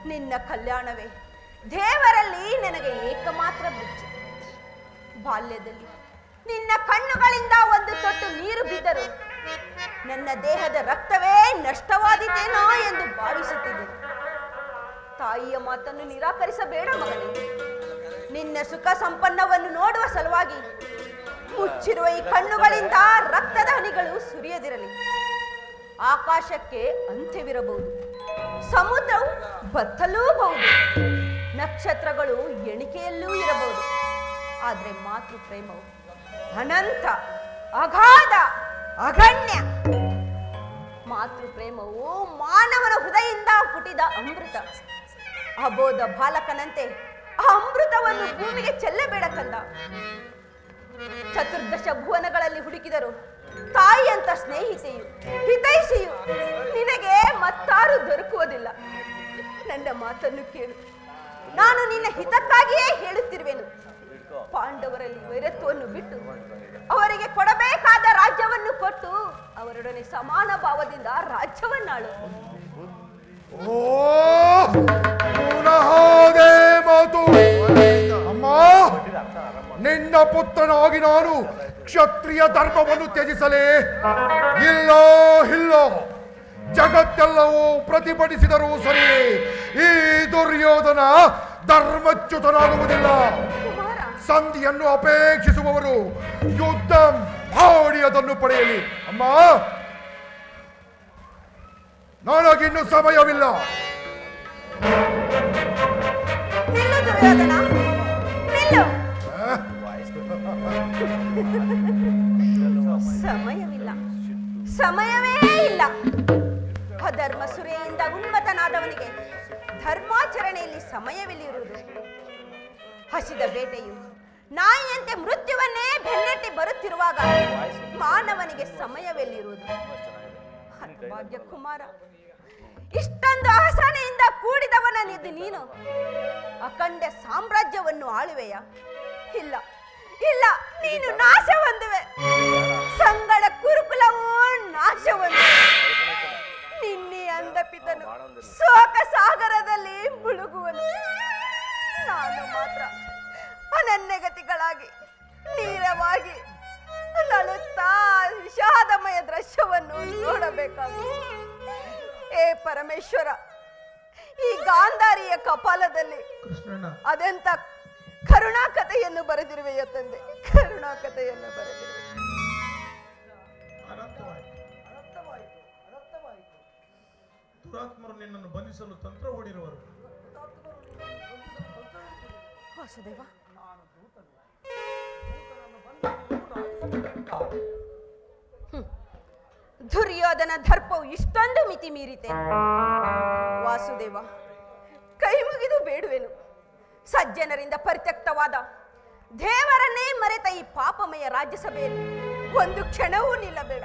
ನಿನ್ನ ಕಲ್ಯಾಣವೇ ದೇವರಲ್ಲಿ ನನಗೆ ಏಕಮಾತ್ರ ಬಿಚ್ಚು. ಬಾಲ್ಯದಲ್ಲಿ ನಿನ್ನ ಕಣ್ಣುಗಳಿಂದ ಒಂದು ತೊಟ್ಟು ನೀರು ಬಿದ್ದರು ನನ್ನ ದೇಹದ ರಕ್ತವೇ ನಷ್ಟವಾದೀತೇನೋ ಎಂದು ಭಾವಿಸುತ್ತಿದ್ದೆ. ತಾಯಿಯ ಮಾತನ್ನು ನಿರಾಕರಿಸಬೇಡ ಮಗನೇ. ನಿನ್ನ ಸುಖ ಸಂಪನ್ನವನ್ನು ನೋಡುವ ಸಲುವಾಗಿ ಮುಚ್ಚಿರುವ ಈ ಕಣ್ಣುಗಳಿಂದ ರಕ್ತದ ಹನಿಗಳು ಸುರಿಯದಿರಲಿ. ಆಕಾಶಕ್ಕೆ ಅಂತ್ಯವಿರಬಹುದು, ಸಮುದ್ರವು ಬತ್ತಲೂಬಹುದು, ನಕ್ಷತ್ರಗಳು ಎಣಿಕೆಯಲ್ಲೂ ಇರಬಹುದು. ಆದರೆ ಮಾತೃ ಪ್ರೇಮವು ಅನಂತ, ಅಗಾಧ, ಅಗಣ್ಯ. ಮಾತೃ ಪ್ರೇಮವು ಮಾನವನ ಹೃದಯದಿಂದ ಹುಟ್ಟಿದ ಅಮೃತ. ಅಬೋಧ ಬಾಲಕನಂತೆ ಆ ಅಮೃತವನ್ನು ಭೂಮಿಗೆ ಚೆಲ್ಲಬೇಡ ಕಂದ. ಚತುರ್ದಶ ಭುವನಗಳಲ್ಲಿ ಹುಡುಕಿದರು ತಾಯಿಯಂತ ಸ್ನೇಹಿತೆಯು ಹಿತೈಷಿಯು ನಿನಗೆ ಮತ್ತಾರು ದೊರಕುವುದಿಲ್ಲ. ನನ್ನ ಮಾತನ್ನು ಕೇಳು, ನಾನು ನಿನ್ನ ಹಿತಕ್ಕಾಗಿಯೇ ಹೇಳುತ್ತಿರುವೆನು. ಪಾಂಡವರಲ್ಲಿ ವೈರತ್ವವನ್ನು ಬಿಟ್ಟು ಅವರಿಗೆ ಕೊಡಬೇಕಾದ ರಾಜ್ಯವನ್ನು ಕೊಟ್ಟು ಅವರೊಡನೆ ಸಮಾನ ಭಾವದಿಂದ ರಾಜ್ಯವನ್ನಾಳು.
ಮಾತು ಅಮ್ಮ, ನಿನ್ನ ಪುತ್ರನಾಗಿ ನಾನು ಕ್ಷತ್ರಿಯ ಧರ್ಮವನ್ನು ತ್ಯಜಿಸಲೇ ಇಲ್ಲ. ಇಲ್ಲ, ಜಗತ್ತೆಲ್ಲವೂ ಪ್ರತಿಭಟಿಸಿದರೂ ಸರಿ, ಈ ದುರ್ಯೋಧನ ಧರ್ಮಚ್ಯುತನಾಗುವುದಿಲ್ಲ. ಸಂಧಿಯನ್ನು ಅಪೇಕ್ಷಿಸುವವರು ಯುದ್ಧ ಮಾಡಿ ಅದನ್ನು ಪಡೆಯಲಿ. ಅಮ್ಮ, ನನಗಿನ್ನು ಸಮಯವಿಲ್ಲ.
ಸಮಯವಿಲ್ಲ, ಸಮಯವೇ ಇಲ್ಲ. ಅಧರ್ಮ ಸುರೆಯಿಂದ ಉನ್ಮತನಾದವನಿಗೆ ಧರ್ಮಾಚರಣೆಯಲ್ಲಿ ಸಮಯವಿಲ್ಲಿರುವುದು. ಹಸಿದ ಬೇಟೆಯು ನಾಯಿಯಂತೆ ಮೃತ್ಯುವನ್ನೇ ಬೆನ್ನಟ್ಟಿ ಬರುತ್ತಿರುವಾಗ ಮಾನವನಿಗೆ ಸಮಯವೆಲ್ಲಿರುವುದು? ಭಾಗ್ಯ ಕುಮಾರ, ಇಷ್ಟೊಂದು ಆಸನೆಯಿಂದ ಕೂಡಿದವನಿದ್ದು ನೀನು ಅಖಂಡ ಸಾಮ್ರಾಜ್ಯವನ್ನು ಆಳುವೆಯ? ಇಲ್ಲ ಇಲ್ಲ, ನೀನು ನಾಶ ಹೊಂದುವೆ. ಸಂಗಡ ಕುರುಕುಲವೂ ನಾಶ ಹೊಂದುವೆ. ನಿನ್ನೆ ಅಂದಪಿತನು ಶೋಕ ಸಾಗರದಲ್ಲಿ ಮುಳುಗುವನು. ನಾನು ಮಾತ್ರ ಅನನ್ಯಗತಿಗಳಾಗಿ ನೀರವಾಗಿ ನಳುತ್ತಾ ವಿಷಾದಮಯ ದೃಶ್ಯವನ್ನು ನೋಡಬೇಕಾಗಿದೆ. ಏ ಪರಮೇಶ್ವರ, ಈ ಗಾಂಧಾರಿಯ ಕಪಾಲದಲ್ಲಿ ಅದೆಂತ ಕರುಣಾಕಥೆಯನ್ನು ಬರೆದಿರುವೆಯ ತಂದೆ, ಕರುಣಾಕಥೆಯನ್ನು ಬರೆದಿರುವೆ.
ದುರಾತ್ಮರು ನಿನ್ನನ್ನು ಬಂಧಿಸಲು ತಂತ್ರ ಹೂಡಿರುವರು.
ವಾಸುದೇವ, ದುರ್ಯೋಧನ ದರ್ಪವು ಇಷ್ಟೊಂದು ಮಿತಿ ಮೀರಿತೆ. ವಾಸುದೇವ, ಕೈ ಮುಗಿದು ಬೇಡುವೆನು. ಸಜ್ಜನರಿಂದ ಪರಿತ್ಯಕ್ತವಾದ ದೇವರನ್ನೇ ಮರೆತ ಈ ಪಾಪಮಯ ರಾಜ್ಯಸಭೆಯಲ್ಲಿ ಒಂದು ಕ್ಷಣವೂ ನಿಲ್ಲಬೇಡ.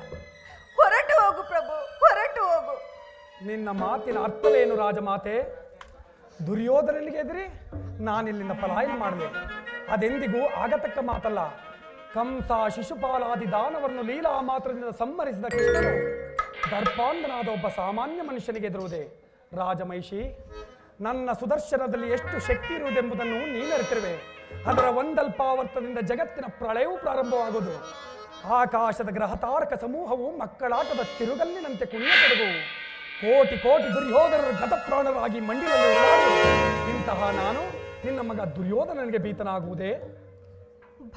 ಹೊರಟು ಹೋಗು ಪ್ರಭು, ಹೊರಟು ಹೋಗು.
ನಿನ್ನ ಮಾತಿನ ಅರ್ಥವೇನು ರಾಜಮಾತೆ? ದುರ್ಯೋಧನನಿಗೆ ಎದುರಿ ನಾನಿಲ್ಲಿಂದ ಪಲಾಯನ ಮಾಡಲೆ? ಅದೆಂದಿಗೂ ಆಗತಕ್ಕ ಮಾತಲ್ಲ. ಕಂಸ, ಶಿಶುಪಾಲಾದಿ ದಾನವರನ್ನು ಲೀಲಾ ಮಾತ್ರದಿಂದ ಸಂಹರಿಸಿದ ಕೃಷ್ಣನು ದರ್ಪಾಂಧನಾದ ಒಬ್ಬ ಸಾಮಾನ್ಯ ಮನುಷ್ಯನಿಗೆ ಎದುರುವುದೇ? ರಾಜಮಹಿಷಿ, ನನ್ನ ಸುದರ್ಶನದಲ್ಲಿ ಎಷ್ಟು ಶಕ್ತಿ ಇರುವುದೆಂಬುದನ್ನು ನೀನರಿತಿರುವೆ. ಅದರ ಒಂದಲ್ಪಾವರ್ತದಿಂದ ಜಗತ್ತಿನ ಪ್ರಳಯವೂ ಪ್ರಾರಂಭವಾಗುವುದು. ಆಕಾಶದ ಗ್ರಹತಾರಕ ಸಮೂಹವು ಮಕ್ಕಳಾಟದ ತಿರುಗಲ್ಲಿನಂತೆ ಕುಣಿಯತೊಡಗುವು. ಕೋಟಿ ಕೋಟಿ ದುರ್ಯೋಧನರು ಗತಪ್ರಾಣರಾಗಿ ಮಂಡಿಲಲ್ಲಿ ಓಡಾಡುವರು. ಇಂತಹ ನಾನು ನಿನ್ನ ಮಗ ದುರ್ಯೋಧನನಿಗೆ ಭೀತನಾಗುವುದೇ?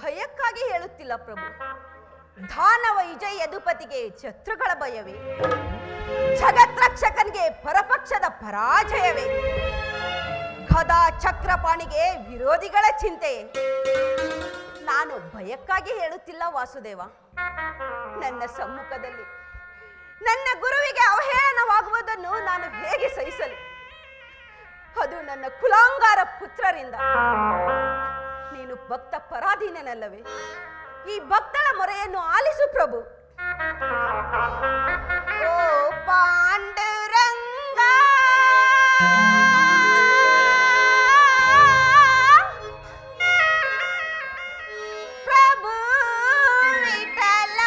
ಭಯಕ್ಕಾಗಿ ಹೇಳುತ್ತಿಲ್ಲ ಪ್ರಭು. ದಾನವ ವಿಜಯ ಯದುಪತಿಗೆ ಶತ್ರುಗಳ ಭಯವೇ? ಜಗತ್ರಕ್ಷಕನಿಗೆ ಪರಪಕ್ಷದ ಪರಾಜಯವೇ? ಗದಾ ಚಕ್ರಪಾಣಿಗೆ ವಿರೋಧಿಗಳ ಚಿಂತೆ? ನಾನು ಭಯಕ್ಕಾಗಿ ಹೇಳುತ್ತಿಲ್ಲ ವಾಸುದೇವ. ನನ್ನ ಸಮ್ಮುಖದಲ್ಲಿ ನನ್ನ ಗುರುವಿಗೆ ಅವಹೇಳನವಾಗುವುದನ್ನು ನಾನು ಹೇಗೆ ಸಹಿಸಲಿ? ಅದು ನನ್ನ ಕುಲಾಂಗಾರ ಪುತ್ರರಿಂದ. ನೀನು ಭಕ್ತ ಪರಾಧೀನನಲ್ಲವೇ? ಈ ಭಕ್ತಳ ಮೊರೆಯನ್ನು ಆಲಿಸು ಪ್ರಭು. ಓ ಪಾಂಡುರಂಗ, ಪ್ರಭು ವಿಠಲ,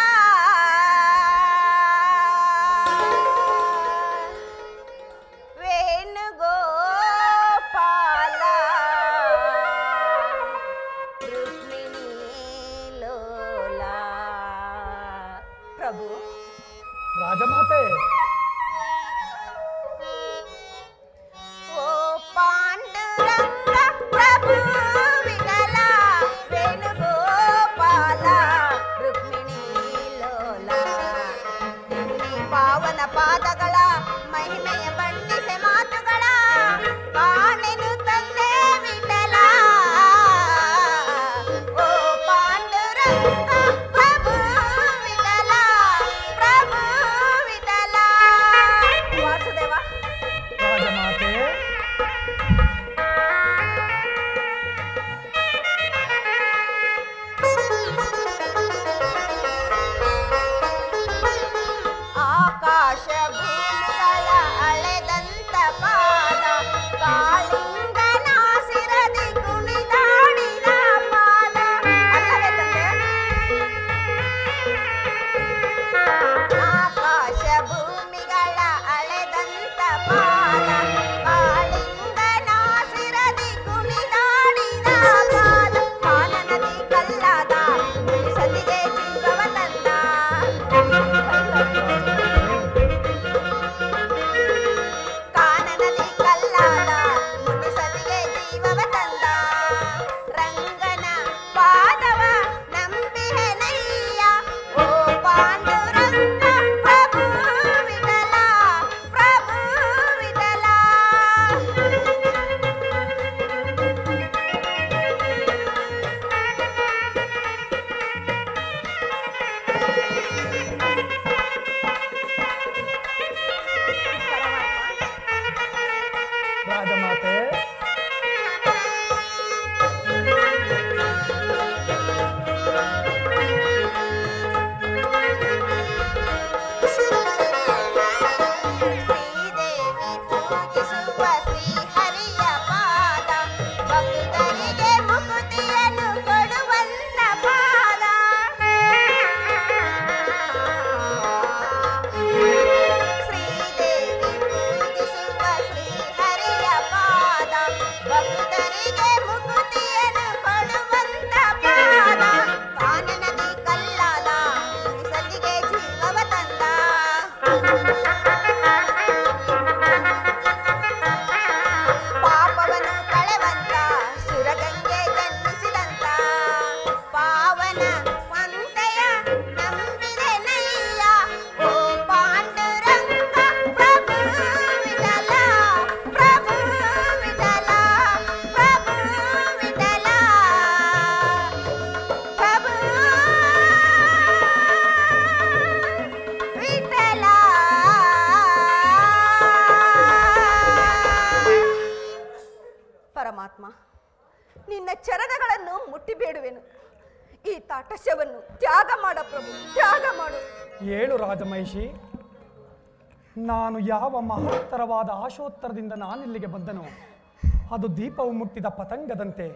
ಪರಮಾತ್ಮ, ನಿನ್ನ ಚರಣಗಳನ್ನು ಮುಟ್ಟಿಬೇಡುವೆನು. ಈ ತಾಟಸ್ಯವನ್ನು ತ್ಯಾಗ ಮಾಡ ಪ್ರಭು, ತ್ಯಾಗ ಮಾಡು.
ಏಳು ರಾಜಮಹಿಷಿ, ನಾನು ಯಾವ ಮಹತ್ತರವಾದ ಆಶೋತ್ತರದಿಂದ ನಾನಿಲ್ಲಿಗೆ ಬಂದನೋ ಅದು ದೀಪವು ಮುಟ್ಟಿದ ಪತಂಗದಂತೆ,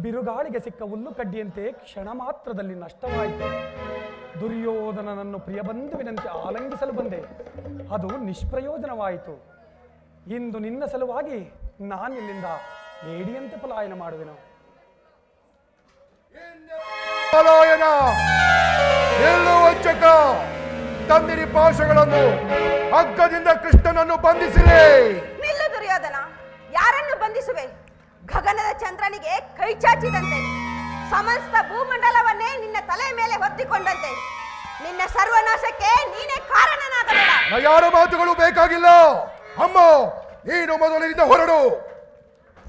ಬಿರುಗಾಳಿಗೆ ಸಿಕ್ಕ ಹುಲ್ಲು ಕಡ್ಡಿಯಂತೆ ಕ್ಷಣ ಮಾತ್ರದಲ್ಲಿ ನಷ್ಟವಾಯಿತು. ದುರ್ಯೋಧನನನ್ನು ಪ್ರಿಯಬಂಧುವಿನಂತೆ ಆಲಂಗಿಸಲು ಬಂದೆ, ಅದು ನಿಷ್ಪ್ರಯೋಜನವಾಯಿತು. ಇಂದು ನಿನ್ನ ಸಲುವಾಗಿ ನಾನಿಲ್ಲಿಂದ ಏಡಿಯಂತೆ ಪಲಾಯನ ಮಾಡುವೆನು.
ಪಲಾಯನ ಎಲ್ಲೋ ವಂಚಕ, ತಂದಿರಿ ಪಾಶಗಳನ್ನು, ಹಗ್ಗದಿಂದ ಕೃಷ್ಣನನ್ನು ಬಂಧಿಸಿರಿ.
ನಿಲ್ಲು ದುರ್ಯೋಧನ, ಯಾರನ್ನು ಬಂಧಿಸುವೆ? ಗಗನದ ಚಂದ್ರನಿಗೆ ಕೈ ಚಾಚಿದಂತೆ, ಸಮಸ್ತ ಭೂಮಂಡಲವನ್ನೇ ನಿನ್ನ ತಲೆ ಮೇಲೆ ಹೊತ್ತಿಕೊಂಡಂತೆ, ನಿನ್ನ ಸರ್ವನಾಶಕ್ಕೆ ನೀನೇ ಕಾರಣನಾಗಬೇಡ.
ಯಾರ ಮಾತುಗಳು ಬೇಕಾಗಿಲ್ಲ. ಅಮ್ಮ, ನೀನು ಮೊದಲಿನಿಂದ ಹೊರಡು.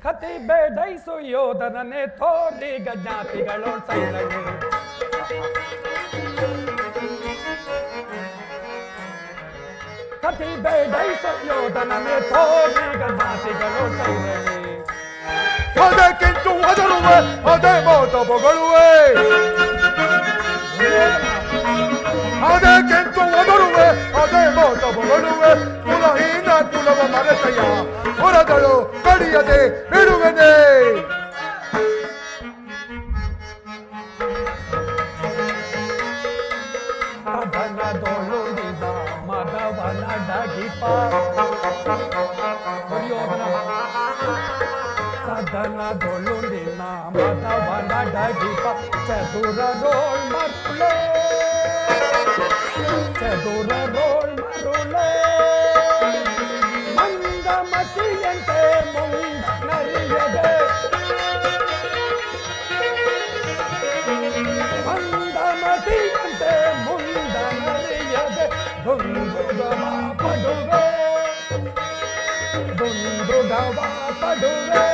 ಕತಿ ಬೇಡೈಸು ಯೋಧನನೆ ತೋರಿ ಗಜ್ಞಾತಿಗಳು ಸೈರಗೆ. ಕತಿ ಬೇಡೈಸು ಯೋಧನನೆ ತೋರಿ ಗಜ್ಞಾತಿಗಳು ಸೈರಗೆ.
ಅದಕ್ಕಿಂತ ಒದರುವೆ, ಅದೇ ಮಾತ ಬೊಗಳುವೆ. ಅದಕ್ಕಿಂತ ಒದರುವೆ, ಅದೇ ಮಾತ ಬೊಗಳುವೆ. ಕುಲಹೀನ ಕುಲವ ಮರೆತೆಯ ಹೊರದಳು ಕಡಿಯದೆ ಬಿಡುವೆನೆ.
ಕದನದೊಳುದಿದ ಮದವನ ಡಗಿಪ ದುರ್ಯೋಧನ. ಕದನದೊಳುದಿನ ಮದವನ ಡಗಿಪ ಚದುರ ರೋಳ್ ಮರುಳೆ, ಚದುರ ರೋಳ್ ಮರುಳೆ. ಮಂದಮತಿಯಂತೆ ಮುಂದ ನರಿಯದೆ, ಮಂದಮತಿಯಂತೆ ಮುಂದ ನರಿಯದೆ. ದುಂದುಗವ ಪಡುವೆ, ದುಂದುಗವ ಪಡುವೆ.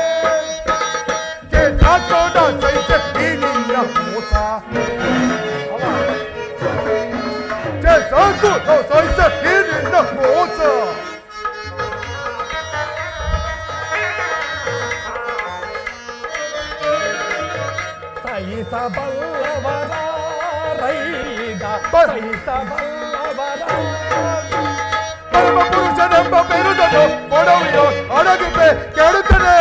ಸಾಕೋಣ ಸೈತೆ ಈ ನಿನ್ನ ಮೋಸ, ಸಾಕು ಸೈತೆ ಈ ನಿನ್ನ ಮೋಸ.
ಸಹಿಸಬಲ್ಲವರ ರೈದ, ಸಹಿಸಬಲ್ಲವರ
ಪರಮ ಪುರುಷನೆಂಬ ಬಿರುದನ್ನು ಕೊಡವಿಯೋ ಅಡಗಿಪೆ ಕೆಡುತ್ತದೆ.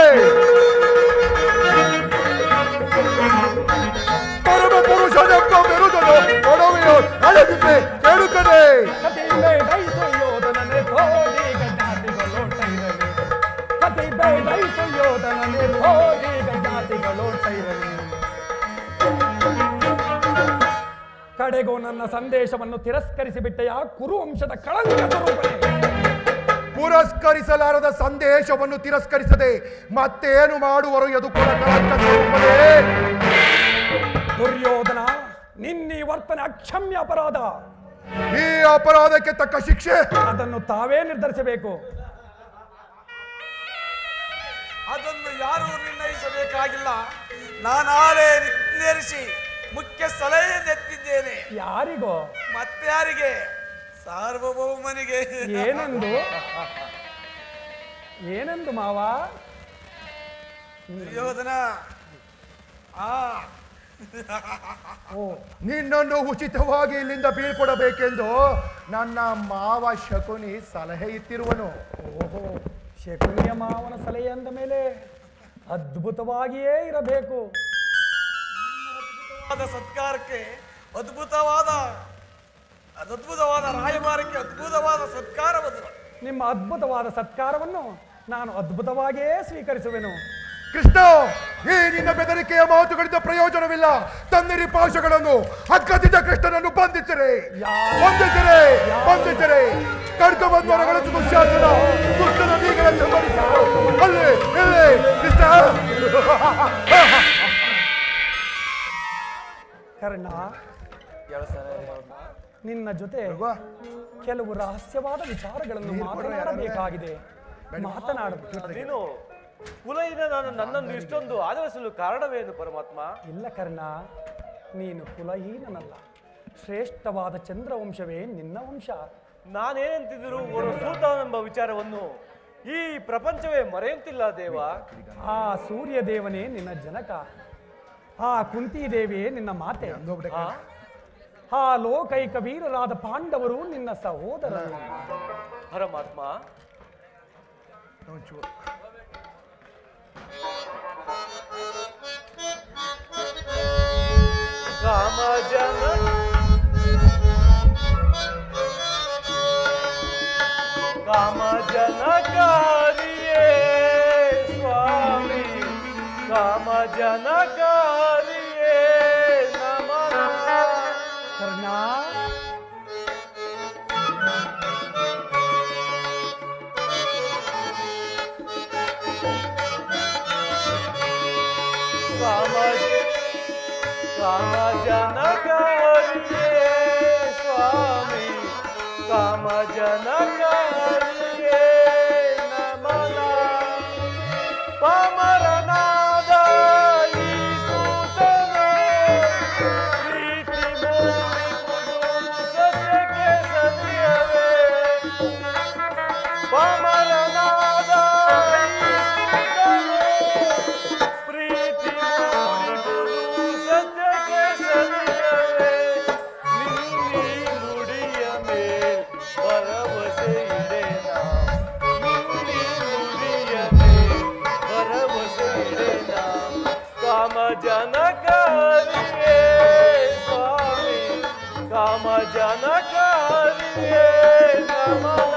ಪರಮ ಪುರುಷನೆಂಬ ಬಿರುದನ್ನು ಕೊಡವಿಯೋ ಅಡಗಿಪೆ ಕೆಡುತ್ತದೆ.
ಕತಿ ಬೇಡೈಸು ಯೋಧನನೆ ತೋರಿ ಗಜ್ಞಾತಿಗಳು ಸೈರಲಿ. ಕತಿ ಬೇಡೈಸು ಯೋಧನನೆ ತೋರಿ ಗಜ್ಞಾತಿಗಳು ಸೈರಲಿ. ಕಡೆಗೂ ನನ್ನ ಸಂದೇಶವನ್ನು ತಿರಸ್ಕರಿಸಿ ಬಿಟ್ಟೆಯ ಕುರುವಂಶದ ಕಳಂಕ ಸ್ವರೂಪನೇ.
ಪುರಸ್ಕರಿಸಲಾರದ ಸಂದೇಶವನ್ನು ತಿರಸ್ಕರಿಸದೆ ಮತ್ತೇನು ಮಾಡುವರು? ಎದು ಕೂಡ ಕಳಂಕ ಸ್ವರೂಪನೇ.
ದುರ್ಯೋಧನ, ನಿನ್ನೀ ವರ್ತನೆ ಅಕ್ಷಮ್ಯ ಅಪರಾಧ.
ಈ ಅಪರಾಧಕ್ಕೆ ತಕ್ಕ ಶಿಕ್ಷೆ
ಅದನ್ನು ತಾವೇ ನಿರ್ಧರಿಸಬೇಕು.
ಅದನ್ನು ಯಾರೂ ನಿರ್ಣಯಿಸಬೇಕಾಗಿಲ್ಲ. ನಾನಾರೇ ನಿರ್ಧರಿಸಿ ಮುಖ್ಯ ಸಲಹೆಯನ್ನೆತ್ತಿದ್ದೇನೆ.
ಯಾರಿಗೋ?
ಮತ್ಯಾರಿಗೆ? ಸಾರ್ವಭೌಮನಿಗೆ.
ಏನೆಂದು? ಏನೆಂದು ಮಾವ?
ದುರ್ಯೋಧನ,
ನಿನ್ನನ್ನು ಉಚಿತವಾಗಿ ಇಲ್ಲಿಂದ ಬೀಳ್ಕೊಡಬೇಕೆಂದು ನನ್ನ ಮಾವ ಶಕುನಿ ಸಲಹೆ ಇತ್ತಿರುವನು.
ಓಹೋ, ಶಕುನಿಯ ಮಾವನ ಸಲಹೆ ಅಂದ ಮೇಲೆ ಅದ್ಭುತವಾಗಿಯೇ ಇರಬೇಕು.
ಸತ್ಕಾರಕ್ಕೆ ಅದ್ಭುತವಾದ ರಾಯಭಾರಕ್ಕೆ ಅದ್ಭುತವಾದ ಸತ್ಕಾರವನ್ನು,
ನಿಮ್ಮ ಅದ್ಭುತವಾದ ಸತ್ಕಾರವನ್ನು ನಾನು ಅದ್ಭುತವಾಗಿಯೇ ಸ್ವೀಕರಿಸುವೆನು.
ಕೃಷ್ಣ, ಈ ನಿನ್ನ ಬೆದರಿಕೆಯ ಮಾತುಗಳಿಂದ ಪ್ರಯೋಜನವಿಲ್ಲ. ತಂದಿರಿ ಪಾಶಗಳನ್ನು, ಹಗ್ಗದಿಂದ ಕೃಷ್ಣನನ್ನು ಬಂಧಿಸಿರೆ, ಬಂಧಿಸಿರೆ, ಬಂಧಿಸಿರೆ. ಕಡ್ಕಬಂಧನಗಳ ದುಶ್ಯಾಸನ ದುಷ್ಟನ ಬೀಗರ ಸಂಬಂಧಿಸಿದರು. ಅಲ್ಲೇ ಇಲ್ಲೇ ಕೃಷ್ಣ.
ಕರ್ಣ, ನಿನ್ನ ಜೊತೆ ಕೆಲವು ರಹಸ್ಯವಾದ ವಿಚಾರಗಳನ್ನು ಮಾತನಾಡಬೇಕಾಗಿದೆ.
ನೀನು ಕುಲೈನ ನನ್ನನ್ನು ಇಷ್ಟೊಂದು ಆದರಿಸಲು ಕಾರಣವೇನು ಪರಮಾತ್ಮ?
ಇಲ್ಲ ಕರ್ಣ, ನೀನು ಕುಲಹೀನನಲ್ಲ. ಶ್ರೇಷ್ಠವಾದ ಚಂದ್ರವಂಶವೇ ನಿನ್ನ ವಂಶ.
ನಾನೇನಂತಿದ್ರು ಓರ್ವ ಸೂತನೆಂಬ ವಿಚಾರವನ್ನು ಈ ಪ್ರಪಂಚವೇ ಮರೆಯುತ್ತಿಲ್ಲ ದೇವ.
ಆ ಸೂರ್ಯ ದೇವನೇ ನಿನ್ನ ಜನಕ, ಆ ಕುಂತಿ ದೇವಿಯೇ ನಿನ್ನ ಮಾತೆ, ಆ ಲೋಕೈಕ ವೀರರಾದ ಪಾಂಡವರು ನಿನ್ನ ಸಹೋದರರು.
ಪರಮಾತ್ಮ, ಕಾಮ ಜನಕಾರಿಯೇ ಸ್ವಾಮಿ, ಕಾಮ ಜನಕಾರಿಯೇ ನಮಃ.
ಕರ್ಣ,
ಕಾಮ ಜನಕಾರಿಯೇ ಸ್ವಾಮಿ, ಕಾಮ ಜನಕಾರಿಯೇ ನಮಃ. ಪಾಮರನಾದ ಈ ಸೂತನು ಪ್ರೀತಿ ಮೂಡಿಸುವುದು ಸತ್ಯಕ್ಕೆ ಸತ್ಯವೇ. ಪಾಮರನಾದ ಈ ಸೂತನು ಪ್ರೀತಿ ಮೂಡಿಸುವುದು ಸತ್ಯಕ್ಕೆ ಸತ್ಯವೇ. ನಿನ್ನಿ ನುಡಿಯ ಮೇಲ್ ಭರವಸೆ ಇದೆ ನಾ, ನಿನ್ನಿ ನುಡಿಯ ಮೇಲ್ ಭರವಸೆ ಇದೆ ನಾ. ಕಾಮ ಜನಕಾರಿಯೇ ಸ್ವಾಮಿ, ಕಾಮ ಜನಕಾರಿಯೇ ನಮಃ.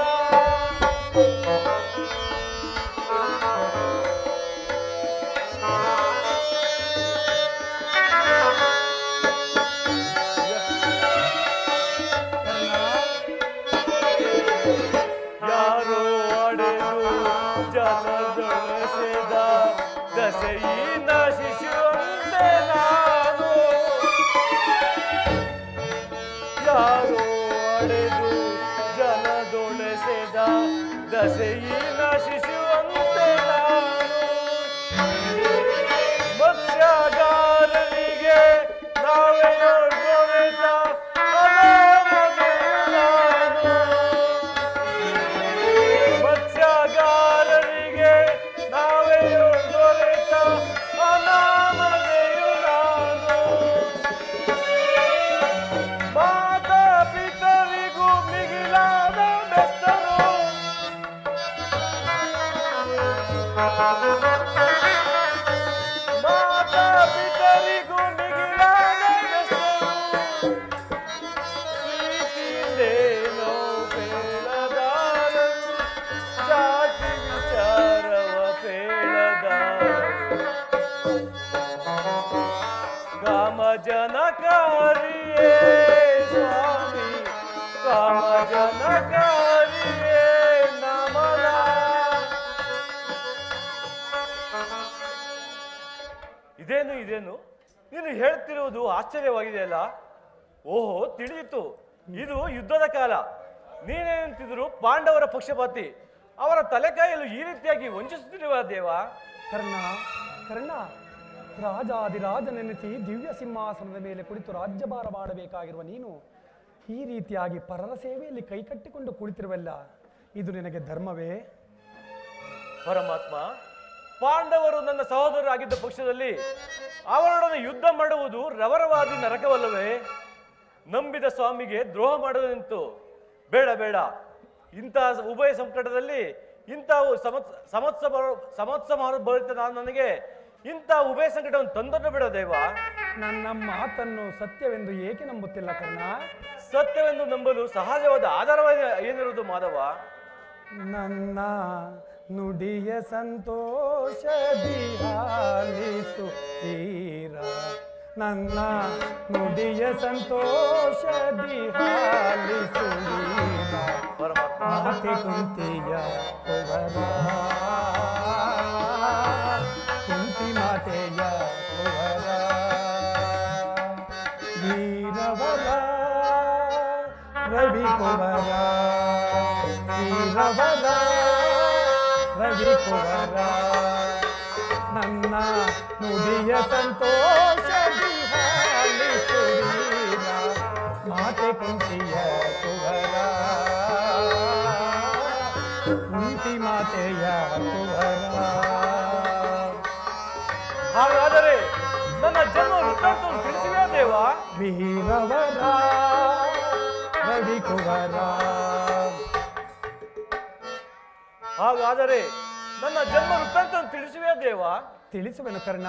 ಯಾರೋ ಅಡೆದು ಜನದೊಳಸೆದ ದಸೆಯಿನ ಶಿಶುವಂತೆ ನಾನು. ಯಾರೋ ಅಡೆದು ಜನದೊಳಸೆದ ದಸೆಯಿನ ಶಿಶುವಂತೆ ನಾನು. ಮತ್ಸ್ಯಗಾರರಿಗೆ ನಾವೇ ದೊರೆತ ಅನಾಮಧೇಯು ನಾನು. ಮತ್ಸ್ಯಗಾರರಿಗೆ ನಾವೇ ದೊರೆತ ಅನಾಮಧೇಯು ನಾನು. ಮಾತಾ ಪಿತರಿಗೂ ಮಿಗಿಲಾದ ಬೆಸ್ತರು, ಮಾತಾ ಪಿತರಿಗೂ ಮಿಗಿಲಾದ ಬೆಸ್ತರು. ಪ್ರೀತಿಯಿಂದೇನೋ ಬೇಡದಾರರು, ಜಾತಿ ವಿಚಾರವ ಬೇಡದಾರರು. ಕಾಮ ಜನಕಾರಿಯೇ ಸ್ವಾಮಿ, ಕಾಮ ಜನಕಾರಿಯೇ ನಮಃ. ಇದೇನು ಇದೇನು ನೀನು ಹೇಳ್ತಿರುವುದು ಆಶ್ಚರ್ಯವಾಗಿದೆಯಲ್ಲ. ಓಹೋ, ತಿಳಿಯಿತು, ಇದು ಯುದ್ಧದ ಕಾಲ. ನೀನೇನಂತಿದ್ರು ಪಾಂಡವರ ಪಕ್ಷಪಾತಿ, ಅವರ ತಲೆಕಾಯಲು ಈ ರೀತಿಯಾಗಿ ವಂಚಿಸುತ್ತಿರುವ ದೇವ.
ಕರ್ಣ, ಕರ್ಣ, ರಾಜಾದಿರಾಜನೆನಿಸಿ ದಿವ್ಯ ಸಿಂಹಾಸನದ ಮೇಲೆ ಕುಳಿತು ರಾಜ್ಯಭಾರ ಮಾಡಬೇಕಾಗಿರುವ ನೀನು ಈ ರೀತಿಯಾಗಿ ಪರರ ಸೇವೆಯಲ್ಲಿ ಕೈಕಟ್ಟಿಕೊಂಡು ಕುಳಿತಿರುವಲ್ಲ, ಇದು ನಿನಗೆ ಧರ್ಮವೇ?
ಪರಮಾತ್ಮ, ಪಾಂಡವರು ನನ್ನ ಸಹೋದರರಾಗಿದ್ದ ಪಕ್ಷದಲ್ಲಿ ಅವರೊಡನೆ ಯುದ್ಧ ಮಾಡುವುದು ರವರವಾದಿ ನರಕವಲ್ಲವೇ? ನಂಬಿದ ಸ್ವಾಮಿಗೆ ದ್ರೋಹ ಮಾಡುವುದಂತು ಬೇಡ ಬೇಡ. ಇಂತಹ ಉಭಯ ಸಂಕಟದಲ್ಲಿ ಇಂತಹ ಸಮತ್ಸಮ ಬರುತ್ತೆ ನನಗೆ ಇಂತಹ ಉಭಯ ಸಂಕಟವನ್ನು ತಂದೊಡ್ಡ ಬೇಡ ದೇವ.
ನನ್ನ ಮಾತನ್ನು ಸತ್ಯವೆಂದು ಏಕೆ ನಂಬುತ್ತಿಲ್ಲ ಕರ್ಣ?
ಸತ್ಯವೆಂದು ನಂಬಲು ಸಹಜವಾದ ಆಧಾರವಾಗಿ ಏನಿರುವುದು ಮಾಧವ?
ನನ್ನ ನುಡಿಯ ಸಂತೋಷದಿ ಹಾಲಿಸು ವೀರ, ನನ್ನ ನುಡಿಯ ಸಂತೋಷದಿ ಹಾಲಿಸು ವೀರ. ಮಾತೆ ಕುಂತಿಯ ಕುವರ, ಕುಂತಿ ಮಾತೆಯ ಕುವರ, ವೀರವರ ರವಿ ಕುವರ, ವೀರವರ ರವಿ ಕುವರ. ನನ್ನ ನುಡಿಯ ಸಂತೋಷದಿ ಹಾಲಿಸು ವೀರ, ಮಾತೆ ಕುಂತಿಯ ಕುವರ, ಕುಂತಿ ಮಾತೆ ಮಾತೆಯ ಕುವರ.
ಹಾಗಾದರೆ ನನ್ನ ಜನ್ಮ ವೃತ್ತಾಂತವನ್ನು ತಿಳಿಸಿವೆ ದೇವ.
ವೀರವರ ರವಿಕುವರ.
ಹಾಗಾದರೆ ನನ್ನ ಜನ್ಮ ವೃತ್ತಾಂತವನ್ನು ತಿಳಿಸುವೆ ದೇವ.
ತಿಳಿಸುವೆನು ಕರ್ಣ.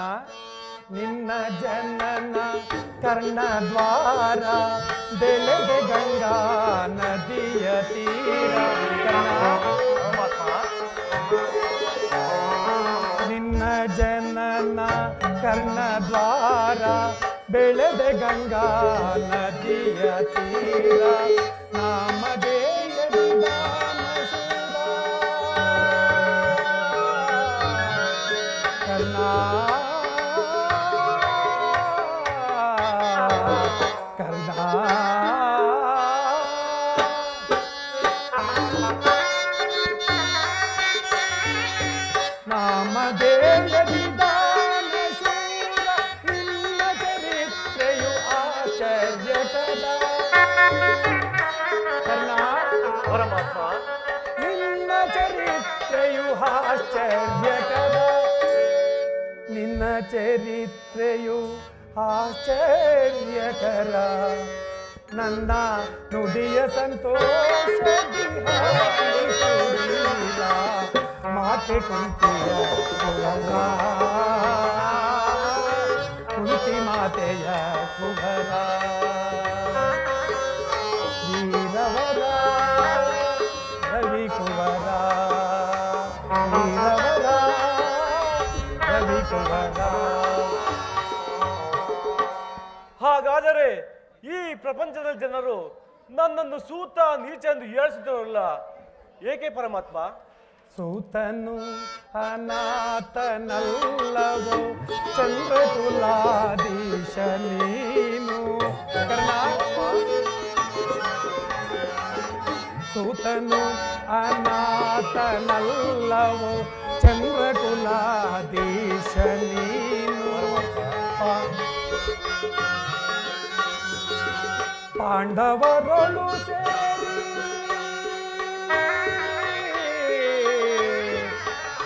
ನಿನ್ನ ಜನನ ಕರ್ಣದ್ವಾರ ಬೆಳೆದೆ ಗಂಗಾ ನದಿಯ ತೀರ. ನಿನ್ನ ಜನನ ಕರ್ಣದ್ವಾರ ಬೆಳೆದೆ ಗಂಗಾ ನದಿಯ ತೀರ. ನಾಮಧೇಯದಿ ದಾನಶೂರ ಕರ್ಣ. ಕರ್ಣ ನಾಮಧೇಯದಿ ದಾನಶೂರ. ನಿನ್ನ ಚರಿತ್ರೆಯು ಆಶ್ಚರ್ಯಕರ ಕರ್ಣ.
ಪರಮಾತ್ಮ
ನಿನ್ನ ಚರಿತ್ರೆಯು ಆಶ್ಚರ್ಯಕರ. ನಿನ್ನ ಚರಿತ್ರೆಯು ಆಶ್ಚರ್ಯಕರ. ನನ್ನ ನುಡಿಯ ಸಂತೋಷ ಮಾತೆ ಕುಂತಿಯ ಕುವರ. ಕುಂತಿ ಮಾತೆಯ ಕುವರ. ವೀರವರ ರವಿ ಕುವರ. ವೀರವರ ರವಿ ಕುವರ.
ಹಾಗಾದರೆ ಈ ಪ್ರಪಂಚದ ಜನರು ನನ್ನನ್ನು ಸೂತ ನೀಚ ಎಂದು ಹೇಳಿಸಿದರಲ್ಲ, ಏಕೆ ಪರಮಾತ್ಮ?
ಸೂತನು ಅನಾಥನಲ್ಲವೋ ಚಂದ್ರಕುಲಾಧೀಶ ನೀನು ಕರ್ಣ. ಸೂತನು ಅನಾಥನಲ್ಲವೋ ಚಂದ್ರಕುಲಾಧೀಶ ನೀನು. ಪಾಂಡವರೊಳು ಸೇರಿ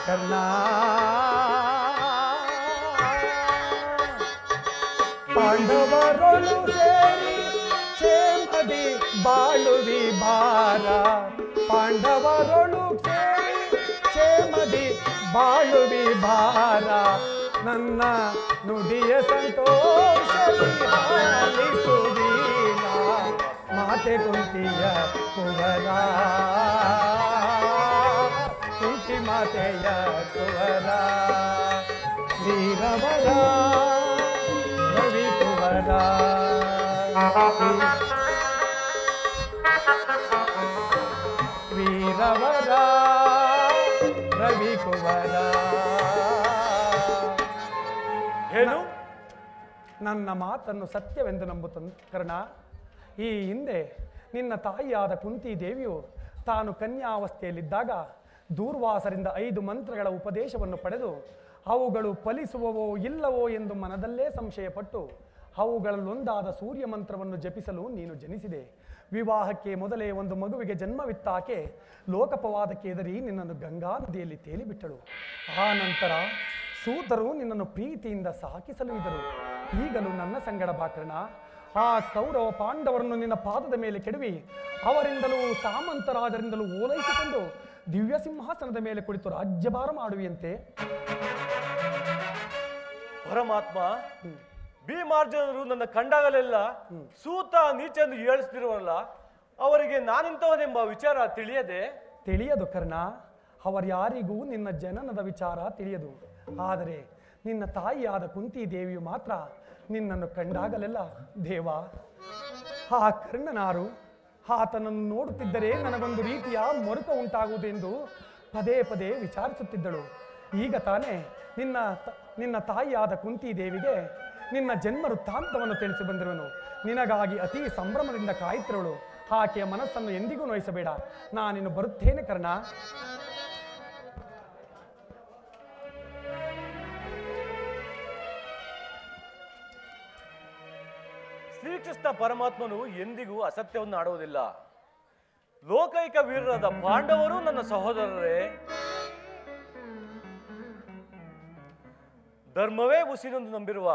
ಕರ್ಣ. ಪಾಂಡವರೊಳು ಸೇರಿ ಕ್ಷೇಮದಿ ಬಾಳುವಿ ಭಾರ. ಪಾಂಡವರೊಳು ಸೇರಿ ಕ್ಷೇಮದಿ ಬಾಳುವಿ ಭಾರ. ನನ್ನ ನುಡಿಯ ಸಂತೋಷದಿ ಹಾಲಿಸುವೀನ ಮಾತೆ ಕುಂತಿಯ ಕುವರ. ಕುಂತಿ ಮಾತೆಯ ಕುವರ. ವೀರವರ ರವಿ ಕುವರ. ವೀರವರ ರವಿ ಕುವರ.
ಏನು?
ನನ್ನ ಮಾತನ್ನು ಸತ್ಯವೆಂದು ನಂಬುತ್ತ ಕರ್ಣ. ಈ ಹಿಂದೆ ನಿನ್ನ ತಾಯಿಯಾದ ಕುಂತಿ ದೇವಿಯು ತಾನು ಕನ್ಯಾವಸ್ಥೆಯಲ್ಲಿದ್ದಾಗ ದೂರ್ವಾಸರಿಂದ 5 ಮಂತ್ರಗಳ ಉಪದೇಶವನ್ನು ಪಡೆದು ಅವುಗಳು ಫಲಿಸುವವೋ ಇಲ್ಲವೋ ಎಂದು ಮನದಲ್ಲೇ ಸಂಶಯಪಟ್ಟು ಅವುಗಳಲ್ಲೊಂದಾದ ಸೂರ್ಯ ಮಂತ್ರವನ್ನು ಜಪಿಸಲು ನೀನು ಜನಿಸಿದೆ. ವಿವಾಹಕ್ಕೆ ಮೊದಲೇ ಒಂದು ಮಗುವಿಗೆ ಜನ್ಮವಿತ್ತಾಕೆ ಲೋಕಪವಾದಕ್ಕೆ ಎದರಿ ನಿನ್ನನ್ನು ಗಂಗಾ ನದಿಯಲ್ಲಿ ತೇಲಿಬಿಟ್ಟಳು. ಆ ನಂತರ ಸೂತರು ನಿನ್ನನ್ನು ಪ್ರೀತಿಯಿಂದ ಸಾಕಿಸಲು ಇದ್ದರು. ಈಗಲೂ ನನ್ನ ಸಂಗಡ ಬಾಕರ್ಣ. ಆ ಕೌರವ ಪಾಂಡವರನ್ನು ನಿನ್ನ ಪಾದದ ಮೇಲೆ ಕೆಡವಿ ಅವರಿಂದಲೂ ಸಾಮಂತರಾಜರಿಂದಲೂ ಓಲೈಸಿಕೊಂಡು ದಿವ್ಯ ಸಿಂಹಾಸನದ ಮೇಲೆ ಕುಳಿತು ರಾಜ್ಯಭಾರ ಮಾಡುವಿಯಂತೆ.
ಪರಮಾತ್ಮ, ಭೀಮಾರ್ಜುನರು ನನ್ನ ಕಂಡಾಗಲೆಲ್ಲ ಸೂತ ನೀಚ ಎಂದು ಹೇಳಿಸ್ತಿರುವಲ್ಲ, ಅವರಿಗೆ ನಾನಿಂತವನೆಂಬ ವಿಚಾರ ತಿಳಿಯದು
ಕರ್ಣ. ಅವರ್ಯಾರಿಗೂ ನಿನ್ನ ಜನನದ ವಿಚಾರ ತಿಳಿಯದು. ಆದರೆ ನಿನ್ನ ತಾಯಿಯಾದ ಕುಂತಿ ದೇವಿಯು ಮಾತ್ರ ನಿನ್ನನ್ನು ಕಂಡಾಗಲೆಲ್ಲ ದೇವ, ಆ ಕರ್ಣನಾರು, ಆತನನ್ನು ನೋಡುತ್ತಿದ್ದರೆ ನನಗೊಂದು ರೀತಿಯ ಮರುಕ ಉಂಟಾಗುವುದೆಂದು ಪದೇ ಪದೇ ವಿಚಾರಿಸುತ್ತಿದ್ದಳು. ಈಗ ತಾನೇ ನಿನ್ನ ತಾಯಿಯಾದ ಕುಂತಿ ದೇವಿಗೆ ನಿನ್ನ ಜನ್ಮ ವೃತ್ತಾಂತವನ್ನು ತಿಳಿಸಿ ಬಂದಿರುವನು. ನಿನಗಾಗಿ ಅತಿ ಸಂಭ್ರಮದಿಂದ ಕಾಯುತ್ತಿರುವಳು. ಆಕೆಯ ಮನಸ್ಸನ್ನು ಎಂದಿಗೂ ನೋಯಿಸಬೇಡ. ನಾನಿನ್ನು ಬರುತ್ತೇನೆ ಕರ್ಣ.
ಶ್ರೀಕೃಷ್ಣ ಪರಮಾತ್ಮನು ಎಂದಿಗೂ ಅಸತ್ಯವನ್ನು ಆಡುವುದಿಲ್ಲ. ಲೋಕೈಕ ವೀರರಾದ ಪಾಂಡವರು ನನ್ನ ಸಹೋದರರೇ, ಧರ್ಮವೇ ಉಸಿರೆಂದು ನಂಬಿರುವ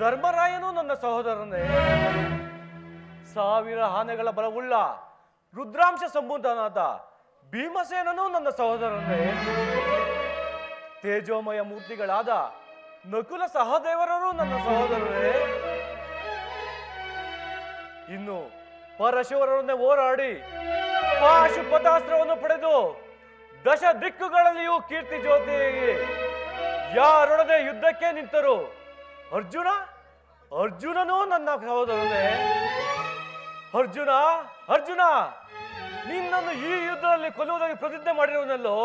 ಧರ್ಮರಾಯನು ನನ್ನ ಸಹೋದರನೇ. 1000 ಆನೆಗಳ ಬಲವುಳ್ಳ ರುದ್ರಾಂಶ ಸಂಬೂತನಾದ ಭೀಮಸೇನನು ನನ್ನ ಸಹೋದರನೇ. ತೇಜೋಮಯ ಮೂರ್ತಿಗಳಾದ ನಕುಲ ಸಹದೇವರರು ನನ್ನ ಸಹೋದರರೇ. ಇನ್ನು ಪರಶುವರನ್ನೇ ಹೋರಾಡಿ ಪಾಶುಪತಾಸ್ತ್ರವನ್ನು ಪಡೆದು ದಶ ದಿಕ್ಕುಗಳಲ್ಲಿಯೂ ಕೀರ್ತಿ ಜ್ಯೋತಿಗೆ ಯಾರೊಡನೆ ಯುದ್ಧಕ್ಕೆ ನಿಂತರು ಅರ್ಜುನನೂ ನನ್ನ ಸಹೋದರನೇ. ಅರ್ಜುನ ನಿನ್ನನ್ನು ಈ ಯುದ್ಧದಲ್ಲಿ ಕೊಲ್ಲುವುದಾಗಿ ಪ್ರತಿಜ್ಞೆ ಮಾಡಿರುವನಲ್ಲೋ.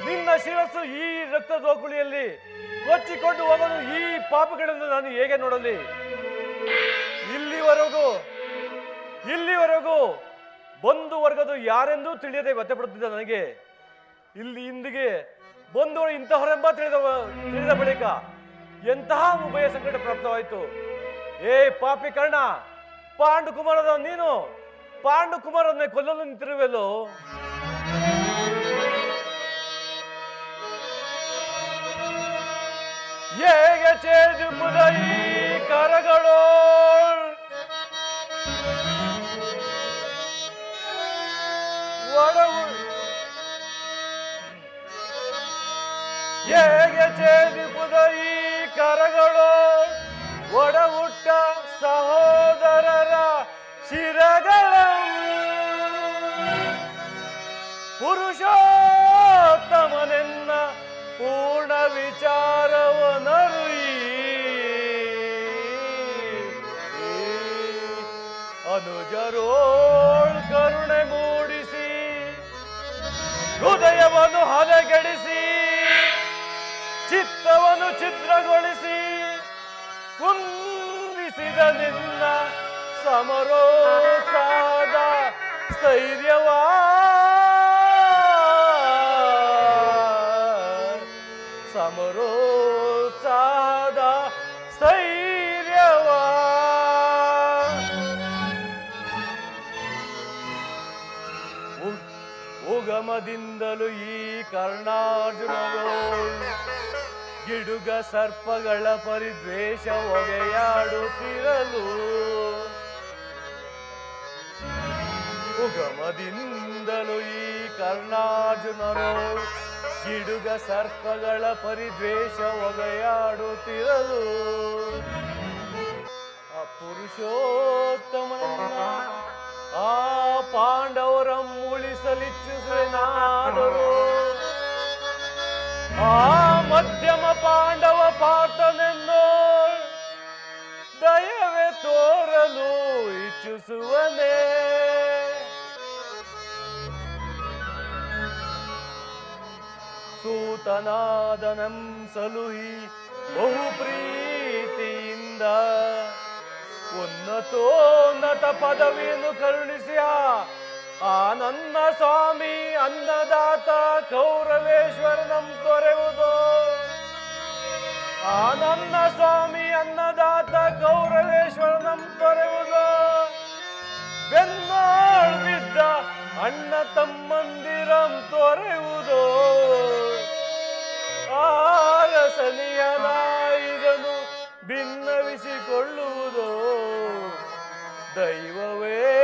ನಿನ್ನ ಶಿರಸ್ಸು ಈ ರಕ್ತದೋಕುಳಿಯಲ್ಲಿ ಕೊಚ್ಚಿಕೊಂಡು ಹೋಗಲು ಈ ಪಾಪಗಳನ್ನು ನಾನು ಹೇಗೆ ನೋಡಲಿ? ಇಲ್ಲಿವರೆಗೂ ಬಂಧು ವರ್ಗದ ಯಾರೆಂದೂ ತಿಳಿಯದೆ ವ್ಯಥೆಪಡುತ್ತಿದ್ದ ನನಗೆ ಇಂದಿಗೆ ಬಂಧುಗಳು ಇಂತಹವರೆಂಬ ತಿಳಿದ ಬಳಿಕ ಎಂತಹ ಉಭಯ ಸಂಕಟ ಪ್ರಾಪ್ತವಾಯಿತು. ಏ ಪಾಪಿ ಕರ್ಣ, ಪಾಂಡುಕುಮಾರದ ನೀನು ಪಾಂಡುಕುಮಾರನ್ನೇ ಕೊಲ್ಲಲು ನಿಂತಿರುವೆಲ್ಲೋ. ಹೇಗೆ ಛೇದಿಸುವುದ ಈ ಕರಗಳು? ಹೇಗೆ ಛೇದಿಸುವುದ ಈ ಕರಗಳು? ಒಡಹುಟ್ಟ ಸಹೋದರರ ಶಿರಗಳ ಪುರುಷೋತ್ತಮನೆನ್ನ ಪೂರ್ಣ ವಿಚಾರವನರುಯಿ ಅನುಜರೋಳ್ ಕರುಣೆ ಮೂಡಿಸಿ ಹೃದಯವನ್ನು ಹದಗೆಡಿಸಿ ಚಿತ್ತವನ್ನು ಛಿದ್ರಗೊಳಿಸಿ ಕುಂದಿಸಿದ ನಿನ್ನ ಸಮರೋಸಾದ ಸ್ಥೈರ್ಯವಾ ಸಮರೋಸಾದ ಸ್ಥೈರ್ಯವಾ ಉಗಮದಿಂದಲೂ ಈ ಕರ್ಣಾರ್ಜುನರು ಗಿಡುಗ ಸರ್ಪಗಳ ಪರಿದ್ವೇಷ ಒಗೆಯಾಡುತ್ತಿರಲು ಉಗಮದಿಂದಲೂ ಈ ಕರ್ಣಾರ್ಜುನರು ಗಿಡುಗ ಸರ್ಪಗಳ ಪರಿದ್ವೇಷ ಒಗೆಯಾಡುತ್ತಿರಲು ಆ ಪುರುಷೋತ್ತಮನ ಆ ಪಾಂಡವರ ಉಳಿಸಲಿಚ್ಛಿಸುವೆನಾದರೂ ಆ ಮಧ್ಯಮ ಪಾಂಡವ ಪಾರ್ಥನೆನ್ನೋ ದಯವೇ ತೋರಲು ಇಚ್ಛಿಸುವನೇ. ಸೂತನಾದನಂ ಸಲುಹಿ ಬಹು ಪ್ರೀತಿಯಿಂದ ಉನ್ನತೋನ್ನತ ಪದವಿಯನ್ನು ಕರುಣಿಸಿಯ ಆ ನನ್ನ ಸ್ವಾಮಿ ಅನ್ನದಾತ ಕೌರವೇಶ್ವರನಂ ತೊರೆಯುವುದು. ಆ ನನ್ನ ಸ್ವಾಮಿ ಅನ್ನದಾತ ಕೌರವೇಶ್ವರನಂ ತೊರೆಯುವುದು. ಬೆನ್ನೋಳ್ ಬಿದ್ದ ಅಣ್ಣ ತಮ್ಮಂದಿರಂ ತೊರೆಯುವುದು. ಆರಸನಿಯನಾಯಿದನು ಭಿನ್ನವಿಸಿಕೊಳ್ಳುವುದು. ದೈವವೇ